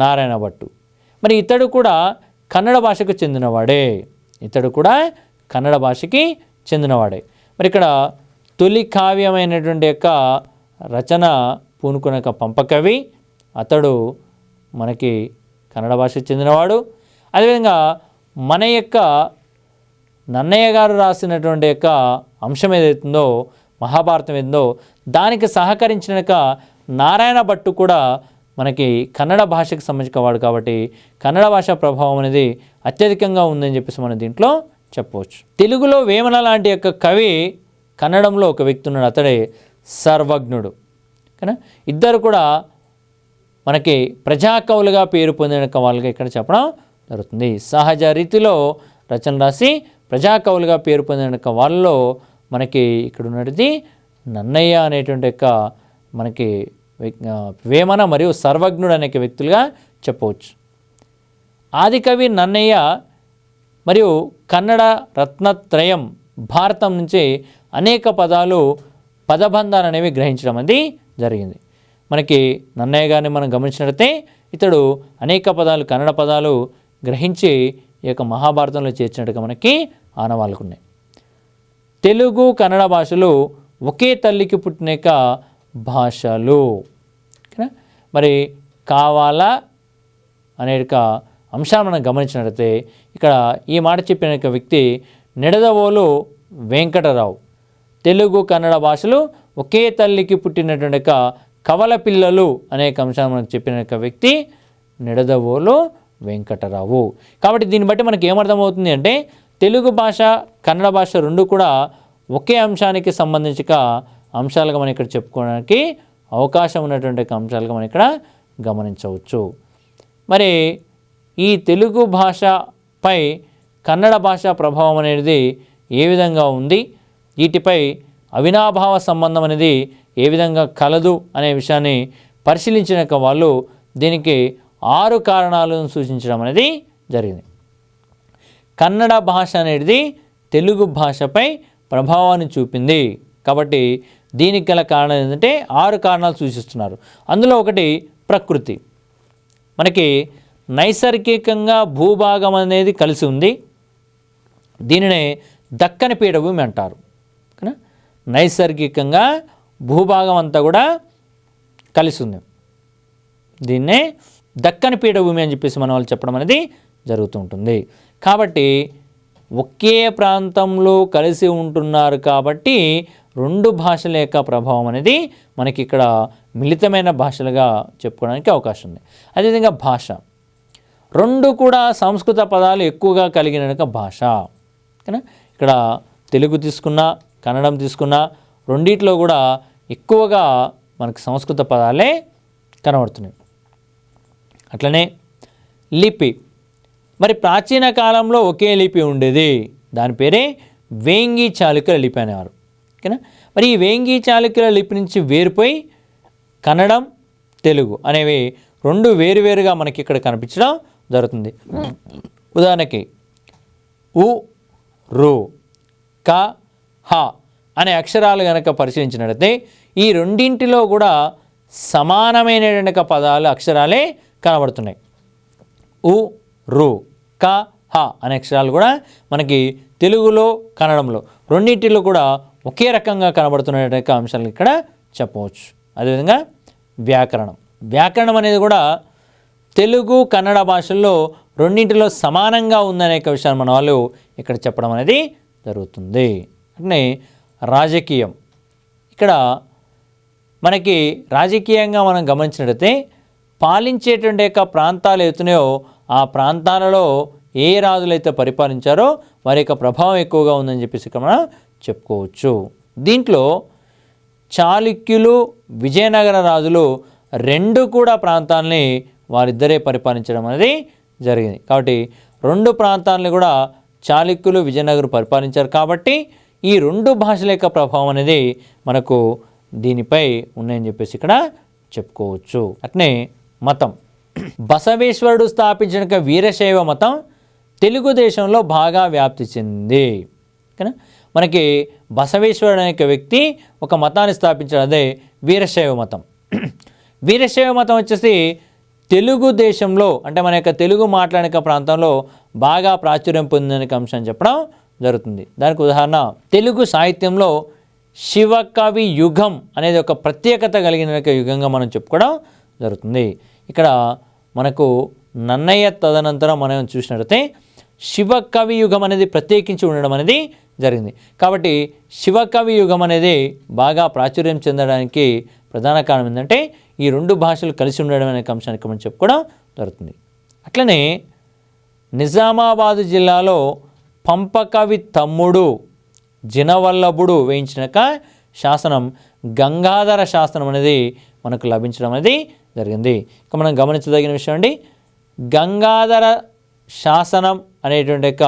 [SPEAKER 1] నారాయణ భట్టు. మరి ఇతడు కూడా కన్నడ భాషకు చెందినవాడే. మరి ఇక్కడ తొలి కావ్యమైనటువంటి యొక్క రచన పూనుకున్న పంపకవి, అతడు మనకి కన్నడ భాషకు చెందినవాడు. అదేవిధంగా మన యొక్క నన్నయ్య గారు రాసినటువంటి యొక్క అంశం ఏదైతుందో, మహాభారతం ఏదో, దానికి సహకరించిన నారాయణ భట్టు కూడా మనకి కన్నడ భాషకు సంబంధించిన వాడు. కాబట్టి కన్నడ భాష ప్రభావం అనేది అత్యధికంగా ఉందని చెప్పేసి మనం దీంట్లో చెప్పవచ్చు. తెలుగులో వేమన లాంటి యొక్క కవి కన్నడంలో ఒక వ్యక్తి ఉన్నాడు, అతడే సర్వజ్ఞుడు. కానీ ఇద్దరు కూడా మనకి ప్రజాకవులుగా పేరు పొందిన వాళ్ళుగా ఇక్కడ చెప్పడం జరుగుతుంది. సహజ రీతిలో రచన రాసి ప్రజాకవులుగా పేరు పొందిన వాళ్ళలో మనకి ఇక్కడ ఉన్నది నన్నయ్య అనేటువంటి యొక్క మనకి వేమన మరియు సర్వజ్ఞుడు అనేక వ్యక్తులుగా చెప్పవచ్చు. ఆదికవి నన్నయ్య మరియు కన్నడ రత్నత్రయం భారతం నుంచి అనేక పదాలు, పదబంధాలు అనేవి గ్రహించడం అనేది జరిగింది. మనకి నన్నయ్య గారిని మనం గమనించినట్లయితే ఇతడు అనేక పదాలు, కన్నడ పదాలు గ్రహించి ఈ యొక్క మహాభారతంలో చేర్చినట్టుగా మనకి ఆనవాళ్ళకు ఉన్నాయి. తెలుగు కన్నడ భాషలు ఒకే తల్లికి పుట్టిన భాషలు. మరి కావాలా అనే అంశాన్ని మనం గమనించినట్లయితే ఇక్కడ ఈ మాట చెప్పిన వ్యక్తి నిడదవోలు వెంకటరావు. తెలుగు కన్నడ భాషలు ఒకే తల్లికి పుట్టినటువంటి కవల పిల్లలు అనేక అంశాన్ని మనకు చెప్పిన వ్యక్తి నిడదవోలు వెంకటరావు. కాబట్టి దీన్ని బట్టి మనకి ఏమర్థమవుతుంది అంటే తెలుగు భాష కన్నడ భాష రెండు కూడా ఒకే అంశానికి సంబంధించిన అంశాలుగా మనం ఇక్కడ చెప్పుకోవడానికి అవకాశం ఉన్నటువంటి అంశాలుగా మనం ఇక్కడ గమనించవచ్చు. మరి ఈ తెలుగు భాషపై కన్నడ భాష ప్రభావం అనేది ఏ విధంగా ఉంది, వీటిపై అవినాభావ సంబంధం అనేది ఏ విధంగా కలదు అనే విషయాన్ని పరిశీలించిన వాళ్ళు దీనికి 6 కారణాలను సూచించడం అనేది జరిగింది. కన్నడ భాష అనేది తెలుగు భాషపై ప్రభావాన్ని చూపింది కాబట్టి దీనికి గల కారణం ఏంటంటే 6 కారణాలు సూచిస్తున్నారు. అందులో ఒకటి ప్రకృతి. మనకి నైసర్గికంగా భూభాగం అనేది కలిసి ఉంది. దీనినే దక్కని పీఠభూమి అంటారు. నైసర్గికంగా భూభాగం అంతా కూడా కలిసి ఉంది. దీన్నే దక్కని పీఠభూమి అని చెప్పేసి మన వాళ్ళు చెప్పడం అనేది జరుగుతూ ఉంటుంది. కాబట్టి ఒకే ప్రాంతంలో కలిసి ఉంటున్నారు కాబట్టి రెండు భాషల యొక్క ప్రభావం అనేది మనకి ఇక్కడ మిళితమైన భాషలుగా చెప్పుకోవడానికి అవకాశం ఉంది. అదేవిధంగా భాష రెండు కూడా సంస్కృత పదాలు ఎక్కువగా కలిగిన భాష. ఇక్కడ తెలుగు తీసుకున్నా కన్నడం తీసుకున్నా రెండిట్లో కూడా ఎక్కువగా మనకు సంస్కృత పదాలే కనబడుతున్నాయి. అట్లనే లిపి, మరి ప్రాచీన కాలంలో ఒకే లిపి ఉండేది, దాని పేరే వేంగి చాళుక్యుల లిపి అనేవారు. ఓకేనా. మరి ఈ వేంగి చాళుక్యుల లిపి నుంచి వేరుపోయి కన్నడం తెలుగు అనేవి రెండు వేరువేరుగా మనకి ఇక్కడ కనిపించడం జరుగుతుంది. ఉదాహరణకి ఉ రు క హ అనే అక్షరాలు కనుక పరిశీలించినట్లయితే ఈ రెండింటిలో కూడా సమానమైనటువంటి పదాలు అక్షరాలే కనబడుతున్నాయి. ఉ రు క హ అనే అక్షరాలు కూడా మనకి తెలుగులో కన్నడంలో రెండింటిలో కూడా ఒకే రకంగా కనబడుతున్నటువంటి అంశాలు ఇక్కడ చెప్పవచ్చు. అదేవిధంగా వ్యాకరణం అనేది కూడా తెలుగు కన్నడ భాషల్లో రెండింటిలో సమానంగా ఉందనే విషయాన్ని మన వాళ్ళు ఇక్కడ చెప్పడం అనేది జరుగుతుంది. అంటే రాజకీయం, ఇక్కడ మనకి రాజకీయంగా మనం గమనించినట్లయితే పాలించేటువంటి యొక్క ప్రాంతాలు అవుతున్నాయో ఆ ప్రాంతాలలో ఏ రాజులైతే పరిపాలించారో వారి యొక్క ప్రభావం ఎక్కువగా ఉందని చెప్పేసి ఇక్కడ మనం చెప్పుకోవచ్చు. దీంట్లో చాళుక్యులు విజయనగర రాజులు రెండు కూడా ప్రాంతాలని వారిద్దరే పరిపాలించడం అనేది జరిగింది. కాబట్టి రెండు ప్రాంతాలని కూడా చాళుక్యులు విజయనగరం పరిపాలించారు కాబట్టి ఈ రెండు భాషల యొక్క ప్రభావం అనేది మనకు దీనిపై ఉన్నాయని చెప్పేసి ఇక్కడ చెప్పుకోవచ్చు. అట్నే మతం, బసవేశ్వరుడు స్థాపించిన వీరశైవ మతం తెలుగుదేశంలో బాగా వ్యాప్తి చెందింది. ఓకేనా. మనకి బసవేశ్వరుడు అనే వ్యక్తి ఒక మతాన్ని స్థాపించాడు, అదే వీరశైవ మతం. వీరశైవ మతం వచ్చేసి తెలుగుదేశంలో అంటే మన యొక్క తెలుగు మాట్లాడే ప్రాంతంలో బాగా ప్రాచుర్యం పొందిన అంశాన్ని చెప్పడం జరుగుతుంది. దానికి ఉదాహరణ తెలుగు సాహిత్యంలో శివకవి యుగం అనేది ఒక ప్రత్యేకత కలిగిన యుగంగా మనం చెప్పుకోవడం జరుగుతుంది. ఇక్కడ మనకు నన్నయ్య తదనంతరం మనం చూసినట్లయితే శివకవి యుగం అనేది ప్రత్యేకించి ఉండడం అనేది జరిగింది. కాబట్టి శివకవి యుగం అనేది బాగా ప్రాచుర్యం చెందడానికి ప్రధాన కారణం ఏంటంటే ఈ రెండు భాషలు కలిసి ఉండడం అనే అంశానికి మనం చెప్పుకోవడం జరుగుతుంది. అట్లనే నిజామాబాదు జిల్లాలో పంపకవి తమ్ముడు జినవల్లభుడు వేయించిన శాసనం గంగాధర శాసనం అనేది మనకు లభించడం అనేది జరిగింది. ఇక మనం గమనించదగిన విషయం అండి, గంగాధర శాసనం అనేటువంటి యొక్క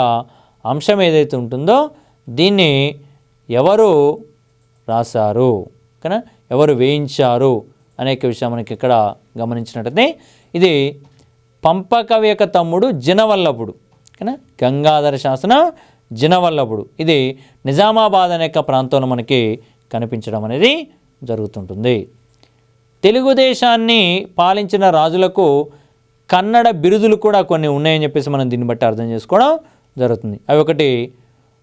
[SPEAKER 1] అంశం ఏదైతే ఉంటుందో దీన్ని ఎవరు రాశారు, ఓకేనా, ఎవరు వేయించారు అనేక విషయం మనకి ఇక్కడ గమనించినట్టయితే ఇది పంపకవి యొక్క తమ్ముడు జినవల్లభుడు. ఓకేనా. గంగాధర శాసనం జినవల్లభుడు ఇది నిజామాబాద్ అనే ప్రాంతంలో మనకి కనిపించడం అనేది జరుగుతుంటుంది. తెలుగుదేశాన్ని పాలించిన రాజులకు కన్నడ బిరుదులు కూడా కొన్ని ఉన్నాయని చెప్పేసి మనం దీన్ని బట్టి అర్థం చేసుకోవడం జరుగుతుంది. అవి ఒకటి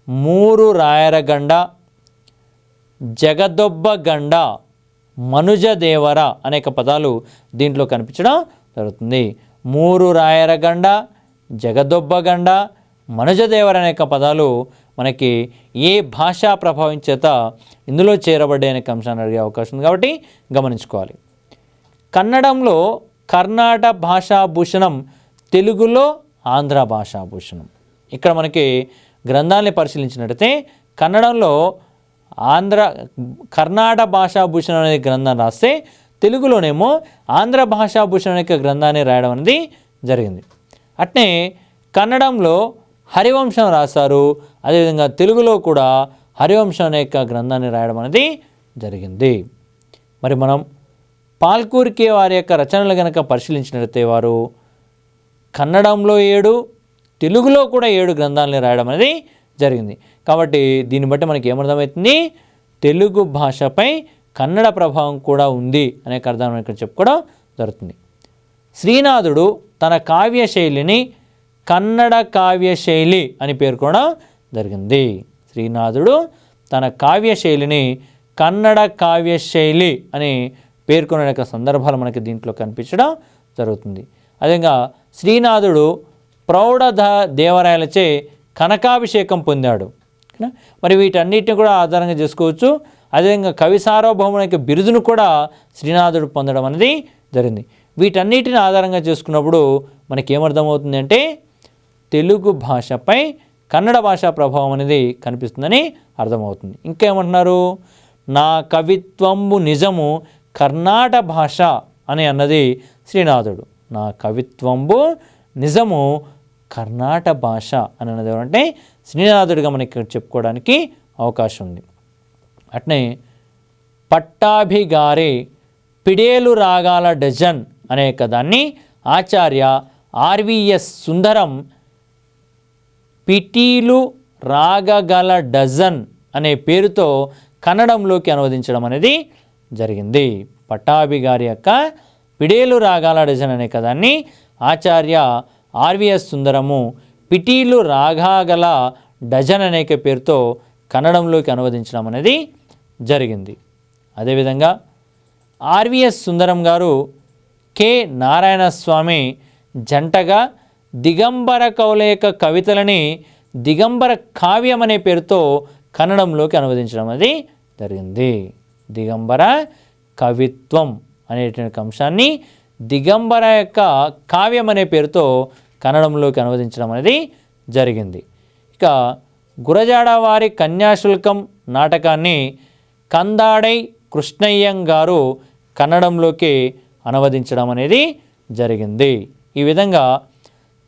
[SPEAKER 1] మూరు రాయరగండ, జగదొబ్బగండ, మనుజదేవర అనేక పదాలు దీంట్లో కనిపించడం జరుగుతుంది. మూరు రాయరగండ, జగదొబ్బగండ, మనుజదేవర అనేక పదాలు మనకి ఏ భాషా ప్రభావం చేత ఇందులో చేరబడ్డే అనే అంశాన్ని అడిగే అవకాశం ఉంది కాబట్టి గమనించుకోవాలి. కన్నడంలో కర్ణాట భాషాభూషణం తెలుగులో ఆంధ్ర భాషాభూషణం. ఇక్కడ మనకి గ్రంథాలని పరిశీలించినట్టయితే కన్నడంలో కర్ణాటక భాషాభూషణం అనే గ్రంథం రాస్తే తెలుగులోనేమో ఆంధ్ర భాషాభూషణం యొక్క గ్రంథాన్ని రాయడం అనేది జరిగింది. అట్నే కన్నడంలో హరివంశం రాశారు, అదేవిధంగా తెలుగులో కూడా హరివంశం అనే యొక్క గ్రంథాన్ని రాయడం అనేది జరిగింది. మరి మనం పాల్కురికి వారి యొక్క రచనలు కనుక పరిశీలించినట్లయితే వారు కన్నడంలో 7, తెలుగులో కూడా 7 గ్రంథాలని రాయడం అనేది జరిగింది. కాబట్టి దీన్ని బట్టి మనకి ఏమర్థమవుతుంది, తెలుగు భాషపై కన్నడ ప్రభావం కూడా ఉంది అనే అర్థం ఇక్కడ చెప్పుకోవడం జరుగుతుంది. శ్రీనాథుడు తన కావ్య శైలిని కన్నడ కావ్య శైలి అని పేర్కొనడం జరిగింది. శ్రీనాథుడు తన కావ్య శైలిని కన్నడ కావ్య శైలి అని పేర్కొనే యొక్క సందర్భాలు మనకి దీంట్లో కనిపించడం జరుగుతుంది. అదేవిధంగా శ్రీనాథుడు ప్రౌఢ దేవరాయలచే కనకాభిషేకం పొందాడు. మరి వీటన్నిటిని కూడా ఆధారంగా చేసుకోవచ్చు. అదేవిధంగా కవి సార్వభౌమునికి బిరుదును కూడా శ్రీనాథుడు పొందడం అనేది జరిగింది. వీటన్నిటిని ఆధారంగా చేసుకున్నప్పుడు మనకి ఏమర్థమవుతుంది అంటే తెలుగు భాషపై కన్నడ భాషా ప్రభావం అనేది కనిపిస్తుందని అర్థమవుతుంది. ఇంకేమంటున్నారు, నా కవిత్వంబు నిజము కర్ణాట భాష అని అన్నది శ్రీనాథుడు. నా కవిత్వంబు నిజము కర్ణాట భాష అని అన్నది ఎవరంటే శ్రీనాథుడిగా మనకి ఇక్కడ చెప్పుకోవడానికి అవకాశం ఉంది. అట్నే పట్టాభిగారే పిడేలు రాగాల డజన్ అనే దాన్ని ఆచార్య ఆర్విఎస్ సుందరం పిటీలు రాగగల డజన్ అనే పేరుతో కన్నడంలోకి అనువదించడం అనేది జరిగింది. పట్టాభి గారి యొక్క పిడేలు రాగాల డజన్ అనే కథాన్ని ఆచార్య ఆర్విఎస్ సుందరము పిటీలు రాగాగల డజన్ అనేక పేరుతో కన్నడంలోకి అనువదించడం అనేది జరిగింది. అదేవిధంగా ఆర్విఎస్ సుందరం గారు కె నారాయణ స్వామి జంటగా దిగంబర కవుల యొక్క కవితలని దిగంబర కావ్యం అనే పేరుతో కన్నడంలోకి అనువదించడం అనేది జరిగింది. దిగంబర కవిత్వం అనేటువంటి అంశాన్ని దిగంబర యొక్క కావ్యం అనే పేరుతో కన్నడంలోకి అనువదించడం అనేది జరిగింది. ఇక గురజాడ వారి కన్యాశుల్కం నాటకాన్ని కందాడై కృష్ణయ్యం గారు కన్నడంలోకి అనువదించడం అనేది జరిగింది. ఈ విధంగా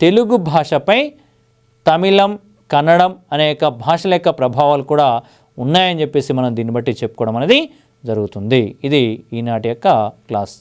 [SPEAKER 1] తెలుగు భాషపై తమిళం, కన్నడం అనేక భాషల యొక్క ప్రభావాలు కూడా ఉన్నాయని చెప్పేసి మనం దీన్ని బట్టి చెప్పుకోవడం అనేది జరుగుతుంది. ఇది ఈనాటి యొక్క క్లాస్.